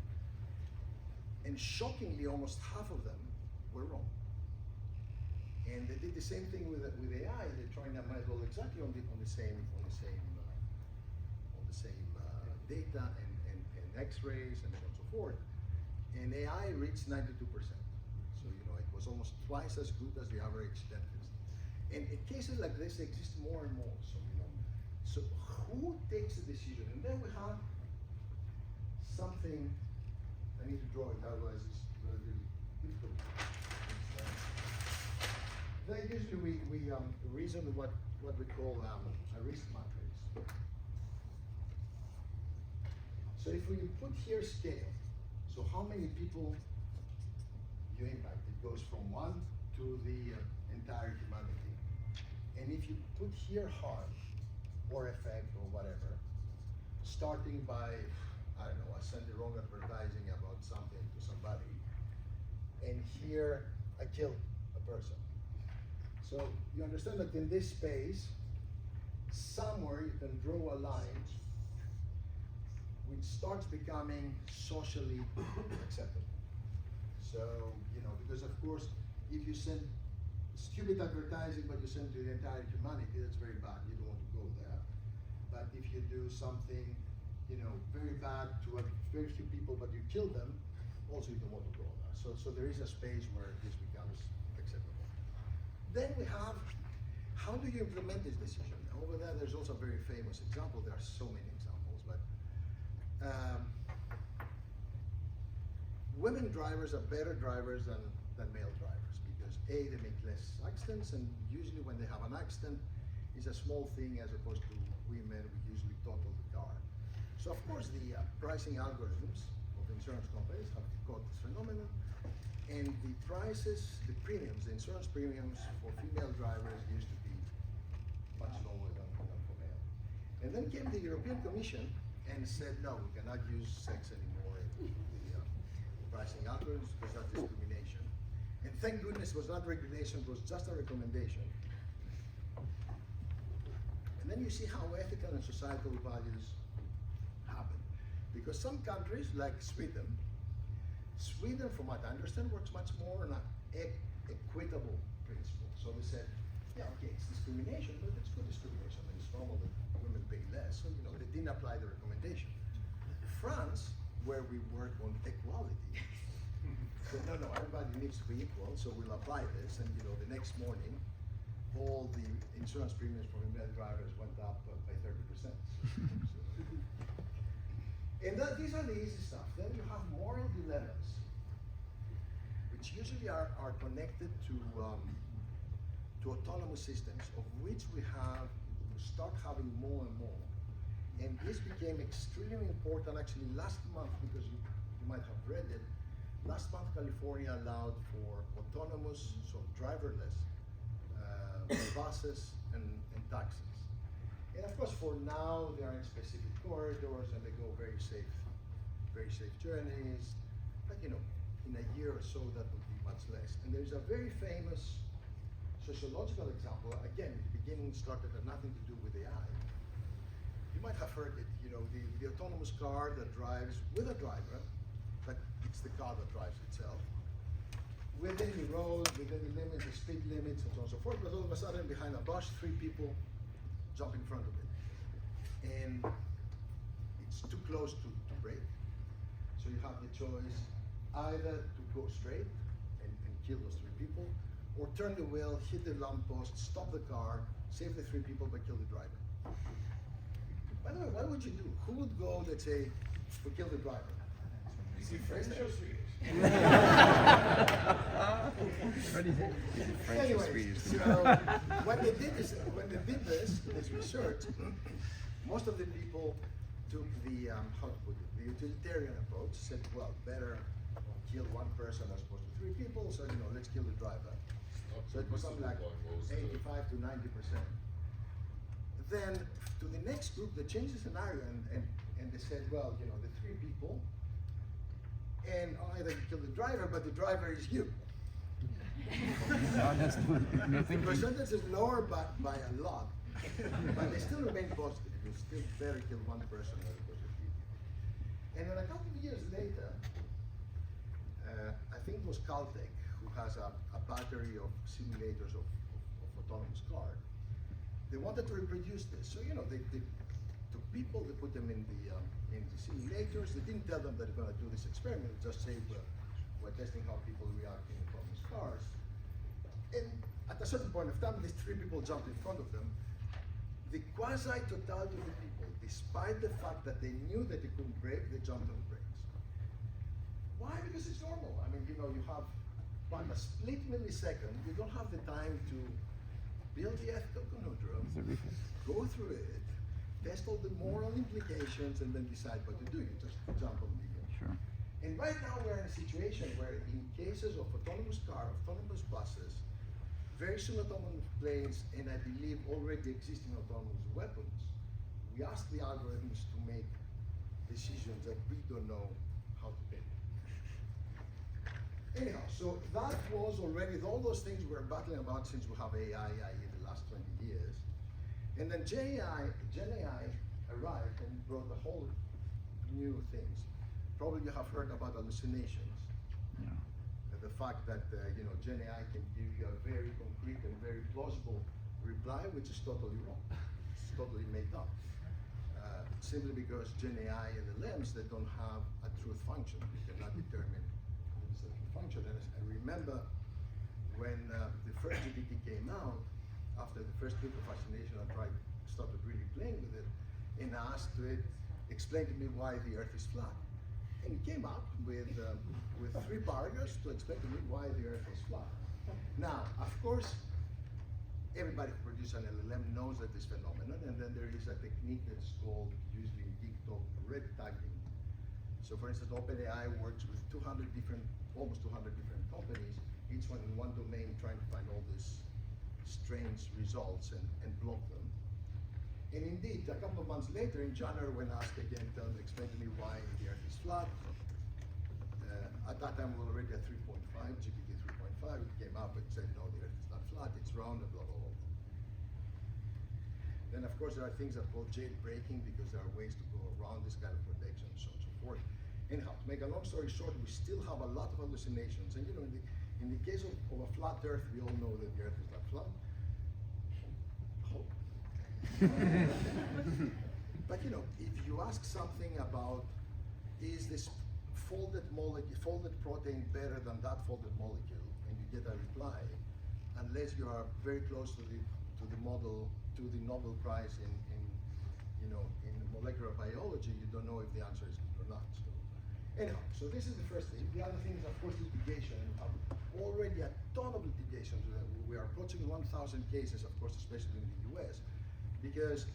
And shockingly, almost half of them were wrong. And they did the same thing with AI. They're trying to model exactly on the same data and X-rays and so on and so forth. And AI reached 92%. So it was almost twice as good as the average dentist. And in cases like this, they exist more and more. So who takes the decision? And then we have something. I need to draw it, otherwise it's really difficult. Then usually we reason what we call a risk matrix. So if we put here scale, so how many people you impact, it goes from 1 to the entire humanity. And if you put here harm or effect or whatever, starting by, I don't know, I send the wrong advertising about something to somebody, and here I kill a person. So you understand that in this space, somewhere you can draw a line which starts becoming socially acceptable. So, because of course, if you send stupid advertising but you send to the entire humanity, that's very bad, you don't want to go there. But if you do something, very bad to a very few people but you kill them, also you don't want to go there. So there is a space where this becomes acceptable. Then we have, how do you implement this decision? Over there's also a very famous example. There are so many examples, but women drivers are better drivers than male drivers because A, they make less accidents, and usually when they have an accident, it's a small thing as opposed to women who usually total the car. So of course the pricing algorithms of insurance companies have caught this phenomenon, and the prices, the premiums, the insurance premiums for female drivers used to be much lower than for male. And then came the European Commission and said, no, we cannot use sex anymore in the pricing algorithms because that's discrimination. And thank goodness it was not regulation, it was just a recommendation. And then you see how ethical and societal values happen. Because some countries, like Sweden, from what I understand, works much more on an equitable principle. So they said, yeah, okay, it's discrimination, but it's good discrimination, and it's normal that women pay less, so they didn't apply the recommendation. France, where we work on equality, said, no, everybody needs to be equal, so we'll apply this, and the next morning, all the insurance premiums for female drivers went up by 30%. And these are the easy stuff. Then you have moral dilemmas, which usually are connected to autonomous systems, of which we start having more and more. And this became extremely important actually last month, because you might have read it. Last month, California allowed for autonomous, so driverless, buses and taxis. And of course, for now, they are in specific corridors and they go very safe journeys. But in a year or so, that would be much less. And there's a very famous sociological example. Again, the beginning started had nothing to do with AI. You might have heard it. The autonomous car that drives with a driver, but it's the car that drives itself, within the road, within the limits, the speed limits, and so on and so forth. But all of a sudden, behind a bus, 3 people jump in front of it. and it's too close to brake. So you have the choice either to go straight and kill those 3 people, or turn the wheel, hit the lamppost, stop the car, save the 3 people, but kill the driver. By the way, what would you do? Who would go, let's say, to kill the driver? French or Swedish? Anyway, so when they did this research, most of the people took the how to put it, the utilitarian approach. Said, well, better kill 1 person as opposed to 3 people. So let's kill the driver. So it was something like 85 to 90%. Then to the next group, they changed the scenario and they said, well, the 3 people, and either you kill the driver, but the driver is you. The percentage is lower by a lot, but they still remain positive. You still better kill 1 person as opposed to 3 people. And then a couple of years later, I think it was Caltech, who has a battery of simulators of autonomous cars. They wanted to reproduce this, so they took people, they put them in the simulators. They didn't tell them that they're going to do this experiment. They just say we're testing how people react in autonomous cars. And at a certain point of time, these 3 people jumped in front of them. The quasi-totality of the people, despite the fact that they knew that they couldn't brake, they jumped on the brakes. Why? Because it's normal. I mean, you have a split millisecond. You don't have the time to build the ethical conundrum, go through it, test all the moral implications, and then decide what to do. You just jump on the vehicle. Sure. And right now we're in a situation where in cases of autonomous cars, autonomous buses, very soon autonomous planes, and I believe already existing autonomous weapons, we ask the algorithms to make decisions that we don't know how to make. Anyhow, so that was already, all those things we're battling about since we have AI in the last 20 years. And then Gen AI arrived and brought a whole new things. Probably you have heard about hallucinations. Yeah. The fact that Gen AI can give you a very concrete and very plausible reply, which is totally wrong. It's totally made up. Simply because Gen AI and LLMs, they don't have a truth function. You cannot determine the truth function. And I remember when the first GPT came out, after the first week of fascination, I started really playing with it, and I asked it, explain to me why the Earth is flat. And it came up with 3 paragraphs to explain to me why the Earth is flat. Now, of course, everybody who produces an LLM knows that this phenomenon, and then there is a technique that's called, usually in TikTok, red tagging. So for instance, OpenAI works with almost 200 different companies, each one in one domain, trying to find all these strange results and block them. And indeed, a couple of months later, in January, when asked again, explain to me why the Earth is flat, at that time we were already at 3.5, GPT 3.5, it came up and said, no, the Earth is not flat, it's round, and blah, blah, blah. Then of course there are things that are called jailbreaking, because there are ways to go around this kind of protection and so on and so forth. Anyhow, to make a long story short, we still have a lot of hallucinations. And in the case of a flat Earth, we all know that the Earth is not flat. Hope. But if you ask something about, is this folded protein better than that folded molecule, and you get a reply, unless you are very close to the Nobel Prize in molecular biology, you don't know if the answer is good or not. So, anyhow, so this is the first thing. The other thing is, of course, litigation. We have already a ton of litigations. We are approaching 1,000 cases, of course, especially in the US, because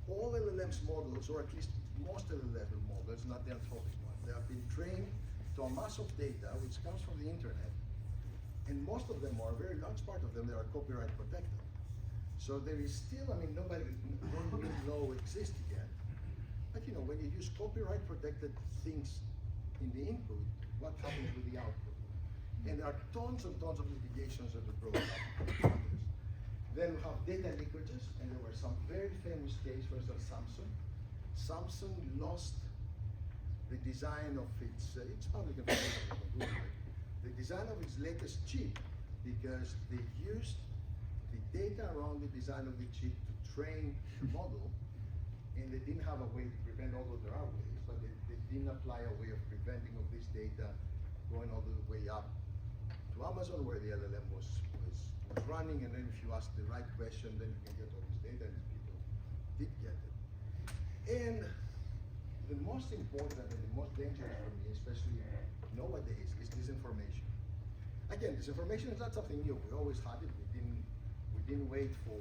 all LLMs models, or at least most LLM models, not the Anthropic one, they have been trained to a mass of data which comes from the internet, and most of them, or a very large part of them, they are copyright protected. So there is still, no new law exists yet, but when you use copyright protected things in the input, what happens with the output? And there are tons and tons of litigations that are brought up. Then we have data leakages, and there were some very famous cases. For instance, Samsung. Samsung lost the design of its public information, the design of its latest chip, because they used the data around the design of the chip to train the model, and they didn't have a way to prevent, although there are ways, but they didn't apply a way of preventing of this data going all the way up to Amazon where the LLM was running, and then if you ask the right question, then you can get all this data, and people did get it. And the most important and the most dangerous for me, especially nowadays, is disinformation. Again, disinformation is not something new. We always had it. We didn't wait for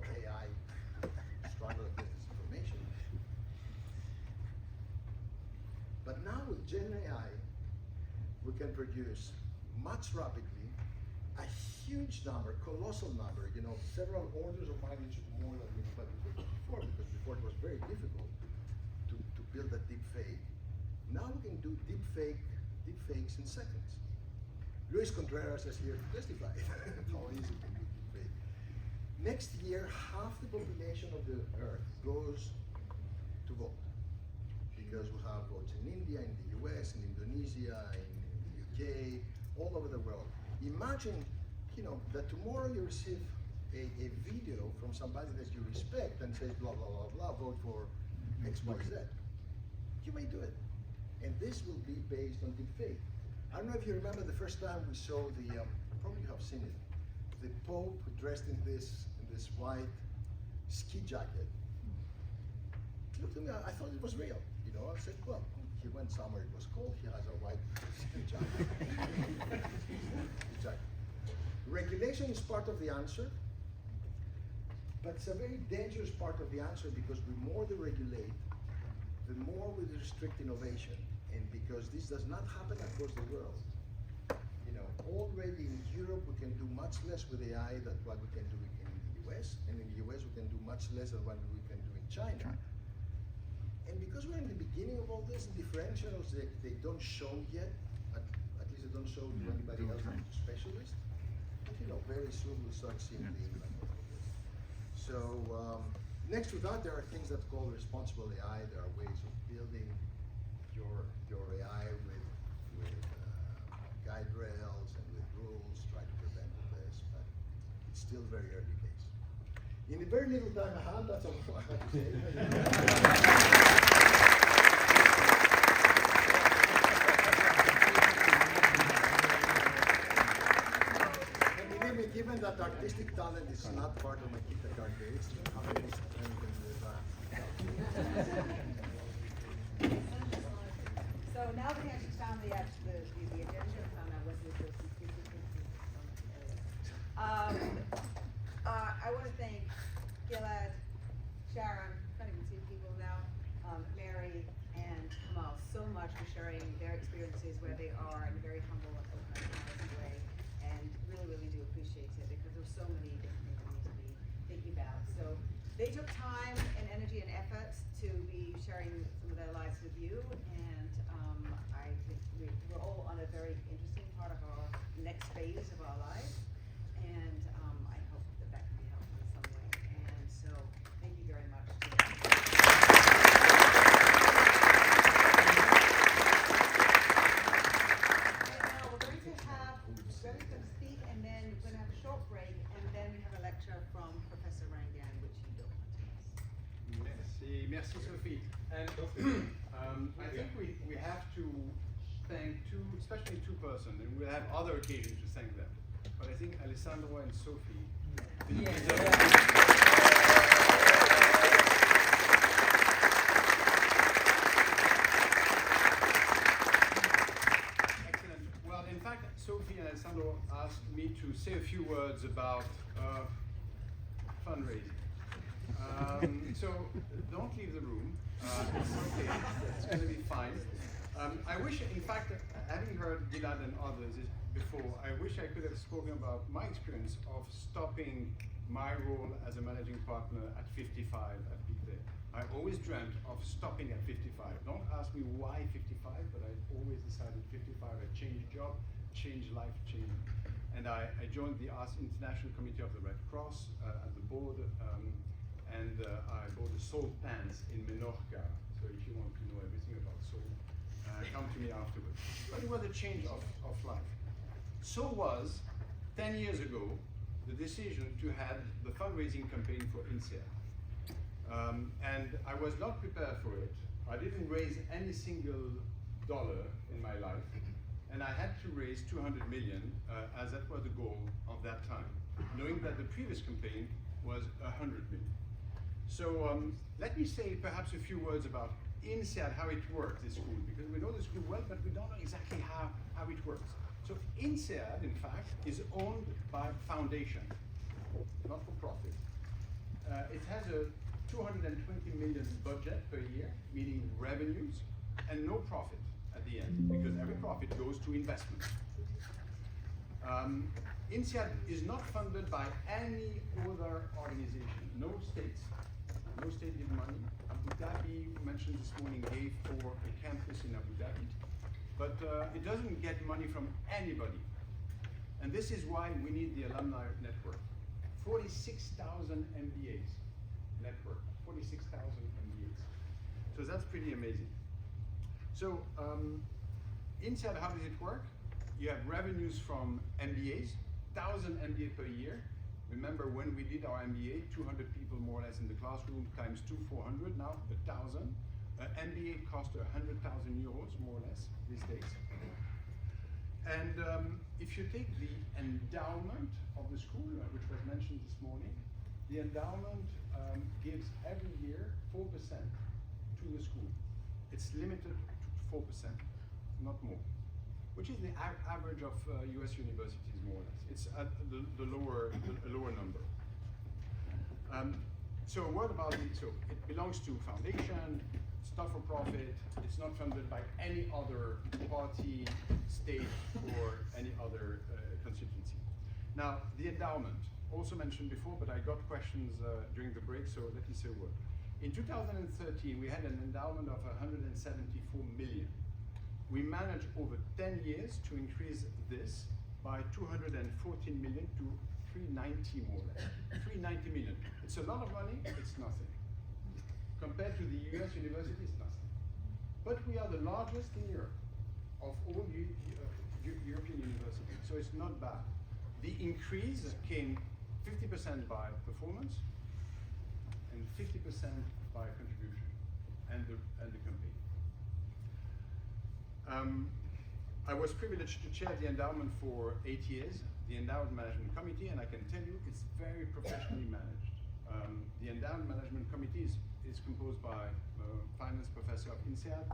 AI to struggle against disinformation. But now with Gen AI, we can produce much rapidly a huge number, colossal number, several orders of magnitude more than we had before, because before it was very difficult to build a deep fake. Now we can do deep fakes in seconds. Luis Contreras is here to testify how easy it can be deep fake. Next year, half the population of the Earth goes to vote, because we have votes in India, in the US, in Indonesia, in the UK, all over the world. Imagine, that tomorrow you receive a video from somebody that you respect and says blah, blah, blah, blah, vote for X, Y, Z. You may do it. And this will be based on deepfake. I don't know if you remember the first time we saw probably you have seen it, the Pope dressed in this white ski jacket. It looked to me, I thought it was real. I said, well, he went somewhere, it was cold, he has a white ski jacket. Regulation is part of the answer, but it's a very dangerous part of the answer, because the more they regulate, the more we restrict innovation. And because this does not happen across the world. Already in Europe we can do much less with AI than what we can do in the US, and in the US we can do much less than what we can do in China. And because we're in the beginning of all this, differentials they don't show yet, at least they don't show to anybody else, to specialists. But very soon we'll start seeing the impact of all this. So next to that, there are things that call responsible AI. There are ways of building your AI with guide rails and with rules, try to prevent this, but it's still very early days. In the very little time I have, that's all I have to say. And believe me, given that artistic talent is not part of my kindergarten days, how many anything with So now that we actually found the agenda, found out what this is. I want to thank Gilad, Sharon, can't even see people now, Mary, and Kamal so much for sharing their experiences where they are in a very humble and open and honest way, and really do appreciate it, because there's so many different things we need to be thinking about. So they took time and energy and effort to be sharing some of their lives with you, and I think we're all on a very interesting part of our next phase of our lives, and I hope that can be helpful in some way. And so thank you very much. Now we're going to have Remy going to speak, and then we're going to have a short break, and then we have a lecture from Professor Rangan, which you don't want to miss. Merci Sophie. And I think we have to thank especially two persons, and we'll have other occasions to thank them. But I think Alessandro and Sophie Excellent. Well, in fact, Sophie and Alessandro asked me to say a few words about fundraising. So don't leave the room. It's okay. It's going to be fine. I wish, in fact, having heard Gilad and others before, I wish I could have spoken about my experience of stopping my role as a managing partner at 55 at Pictet. I always dreamt of stopping at 55. Don't ask me why 55, but I always decided 55. I changed job, changed life, changed. And I joined the Arts International Committee of the Red Cross at the board. And I bought a salt pans in Menorca. So if you want to know everything about salt, come to me afterwards. But it was a change of life. So was, 10 years ago, the decision to have the fundraising campaign for INSEAD. And I was not prepared for it. I didn't raise any single dollar in my life, and I had to raise 200 million, as that was the goal of that time, knowing that the previous campaign was 100 million. So let me say perhaps a few words about INSEAD, how it works, this school, because we know the school well, but we don't know exactly how it works. So INSEAD, in fact, is owned by foundation, not for profit. It has a 220 million budget per year, meaning revenues, and no profit at the end, because every profit goes to investment. INSEAD is not funded by any other organization, no states. No state give money. Abu Dhabi, mentioned this morning, gave for a campus in Abu Dhabi, but it doesn't get money from anybody. And this is why we need the alumni network. 46,000 MBAs network, 46,000 MBAs. So that's pretty amazing. So INSEAD, how does it work? You have revenues from MBAs, 1,000 MBA per year. Remember when we did our MBA, 200 people more or less in the classroom, times 2, 400, now 1,000. MBA cost 100,000 euros, more or less, these days. And if you take the endowment of the school, which was mentioned this morning, the endowment gives every year 4% to the school. It's limited to 4%, not more, which is the average of US universities, more or less. It's at the lower number. So a word about it. So it belongs to foundation, it's not for profit, it's not funded by any other party, state, or any other constituency. Now, the endowment, also mentioned before, but I got questions during the break, so let me say a word. In 2013, we had an endowment of 174 million. We managed over 10 years to increase this by 214 million to 390 more or less. 390 million. It's a lot of money, it's nothing. Compared to the US university, it's nothing. But we are the largest in Europe of all European universities, so it's not bad. The increase came 50% by performance and 50% by contribution and the campaign. I was privileged to chair the endowment for 8 years, the Endowment Management Committee, and I can tell you it's very professionally managed. The Endowment Management Committee is composed by a finance professor of INSEAD,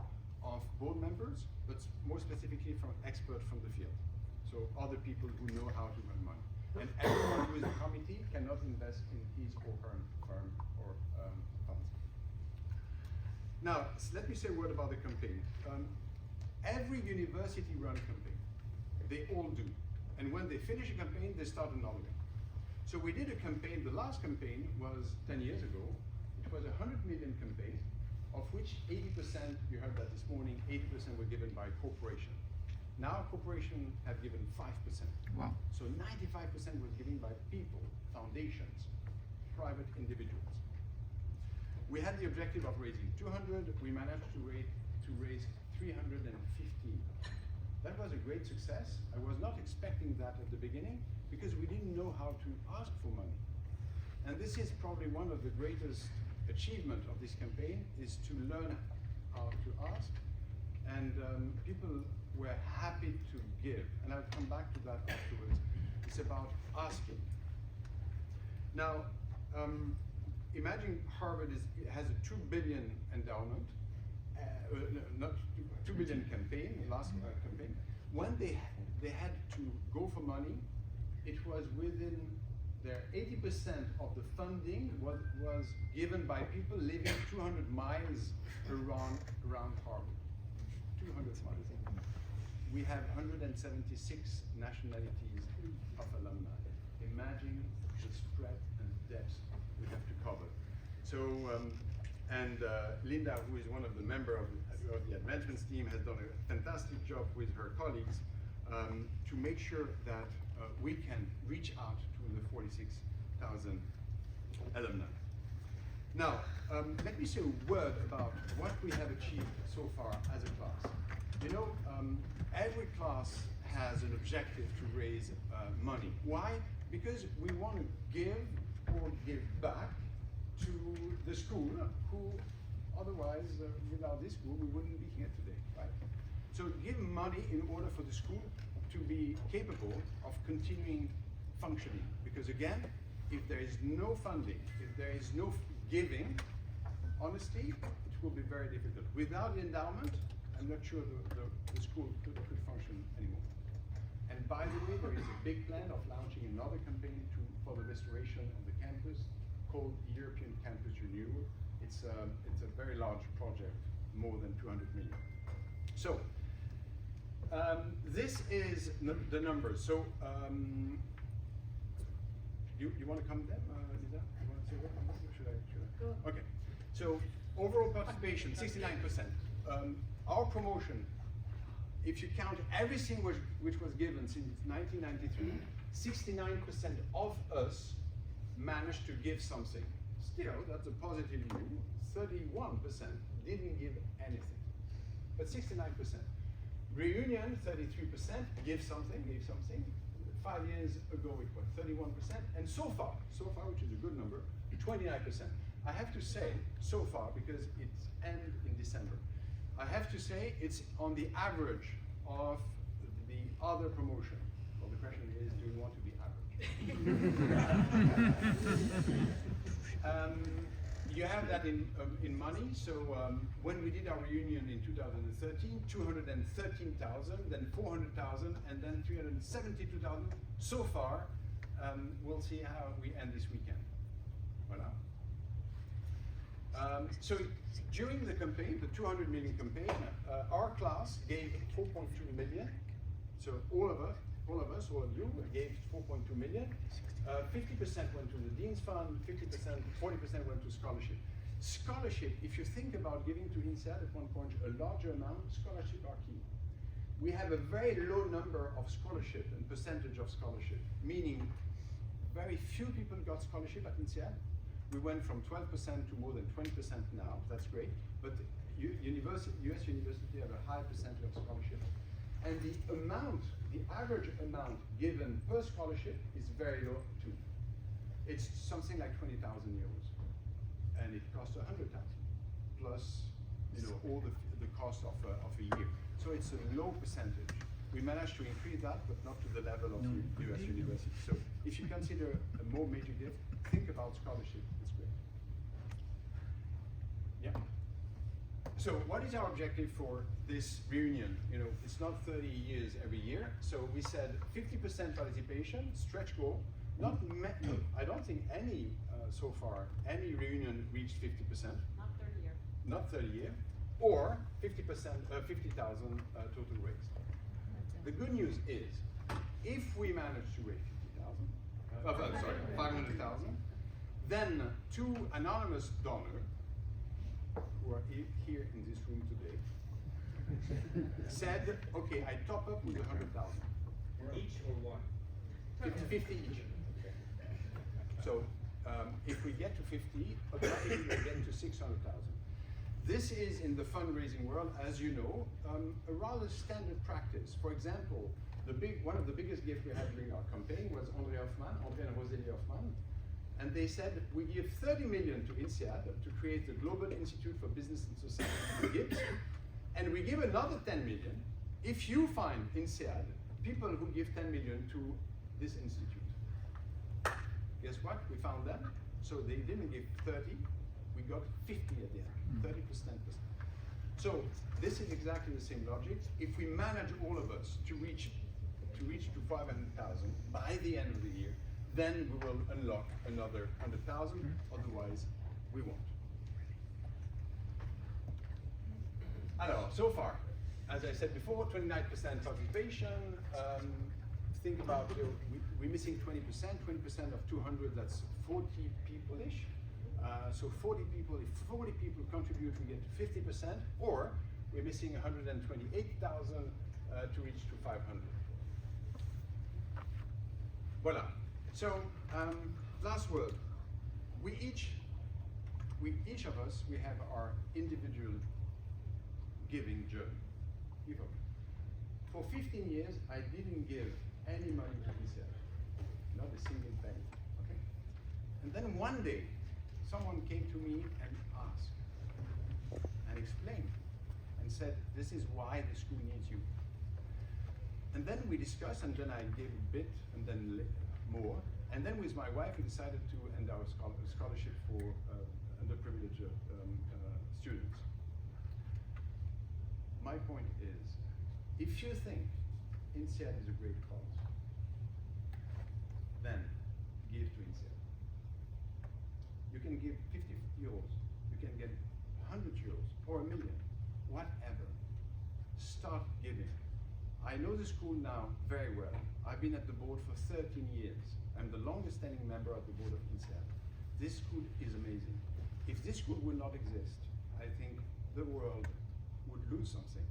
of board members, but more specifically from experts from the field. So other people who know how to run money. And everyone who is in the committee cannot invest in his or her firm or funds. Now, let me say a word about the campaign. Every university run a campaign. They all do. And when they finish a campaign, they start another one. So we did a campaign, the last campaign was 10 years ago. It was a 100 million campaign, of which 80%, you heard that this morning, 80% were given by corporation. Now corporations have given 5%. Wow. So 95% was given by people, foundations, private individuals. We had the objective of raising 200, we managed to raise 315. That was a great success. I was not expecting that at the beginning because we didn't know how to ask for money. And this is probably one of the greatest achievements of this campaign, is to learn how to ask. And people were happy to give. And I'll come back to that afterwards. It's about asking. Now, imagine Harvard has a 2 billion endowment, not 2 billion campaign, last campaign. When they had to go for money, it was within their 80% of the funding was given by people living 200 miles around Harvard. 200 miles. We have 176 nationalities of alumni. Imagine the spread and depth we have to cover. So, Linda, who is one of the members of the advancements team, has done a fantastic job with her colleagues to make sure that we can reach out to the 46,000 alumni. Now, let me say a word about what we have achieved so far as a class. You know, every class has an objective to raise money. Why? Because we want to give or give back to the school, who otherwise, without this school, we wouldn't be here today, right? So give money in order for the school to be capable of continuing functioning. Because again, if there is no funding, if there is no giving, honestly, it will be very difficult. Without the endowment, I'm not sure the school could function anymore. And by the way, there is a big plan of launching another campaign for the restoration of the campus called European Campus Renewal. It's a very large project, more than 200 million. So, this is the numbers. So, you want to come then, Lisa? You want to say what? Should I? Go. Okay. So, overall participation, 69%. Our promotion, if you count everything which was given since 1993, 69% of us managed to give something. Still, that's a positive view. 31% didn't give anything, but 69%. Reunion, 33% gave something. 5 years ago it was 31%, and so far, which is a good number, 29%. I have to say, so far, because it's end in December, I have to say it's on the average of the other promotion. Well, the question is, do you want to be average? You have that in money. So when we did our reunion in 2013, 213,000, then 400,000, and then 372,000. So far, we'll see how we end this weekend. Voilà. So during the campaign, the 200 million campaign, our class gave 4.2 million. So all of you gave 4.2 million. 50% went to the Dean's Fund, 40% went to scholarship. Scholarship, if you think about giving to INSEAD at one point a larger amount, scholarship are key. We have a very low number of scholarship and percentage of scholarship, meaning very few people got scholarship at INSEAD. We went from 12% to more than 20% now, that's great, but US university have a high percentage of scholarship. And the average amount given per scholarship is very low too. It's something like 20,000 euros, and it costs 100,000 plus, all the cost of a year. So it's a low percentage. We managed to increase that, but not to the level of US university. So if you consider a more major gift, think about scholarship. It's great. Yeah. So what is our objective for this reunion? It's not 30 years every year. So we said 50% participation, stretch goal. I don't think any so far any reunion reached 50%. Not 30 year. Not 30 year, or 50%, 50,000 total raised. The good news is, if we manage to raise 500,000, then 2 anonymous donors who are here in this room today said, okay, I top up with 100,000. Each or one? 50 each. So if we get to 50, automatically we get to 600,000. This is, in the fundraising world, as you know, a rather standard practice. For example, one of the biggest gifts we had during our campaign was André and Rosélie Hoffman. And they said, we give 30 million to INSEAD to create the Global Institute for Business and Society, and we give another 10 million if you find INSEAD people who give 10 million to this institute. Guess what? We found them. So they didn't give 30, we got 50 at the end, 30%. So this is exactly the same logic. If we manage all of us to reach to 500,000 by the end of the year, then we will unlock another 100,000, otherwise we won't. Alors, so far, as I said before, 29% participation. Think about, we're missing 20%, 20% of 200, that's 40 people-ish. So 40 people, if 40 people contribute, we get to 50%, or we're missing 128,000 to reach to 500. Voila. So, last word. We each of us, we have our individual giving journey. For 15 years, I didn't give any money to INSEAD, not a single penny. Okay? And then one day, someone came to me and asked and explained and said, this is why the school needs you. And then we discussed, and then I gave a bit and then more. And then with my wife, we decided to end our scholarship for underprivileged students. My point is, if you think INSEAD is a great cause, then give to INSEAD. You can give 50 euros, you can get 100 euros, or 1 million, whatever. Start giving. I know the school now very well. I've been at the board for 13 years. I'm the longest standing member of the board of INSEAD. This school is amazing. If this school would not exist, I think the world would lose something.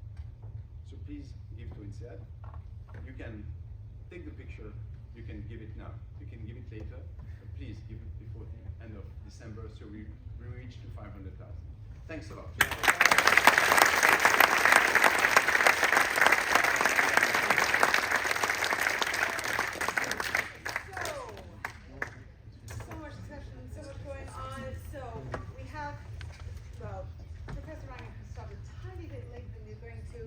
So please give to INSEAD. You can take the picture, you can give it now, you can give it later, but please give it before the end of December so we reach to 500,000. Thanks a lot.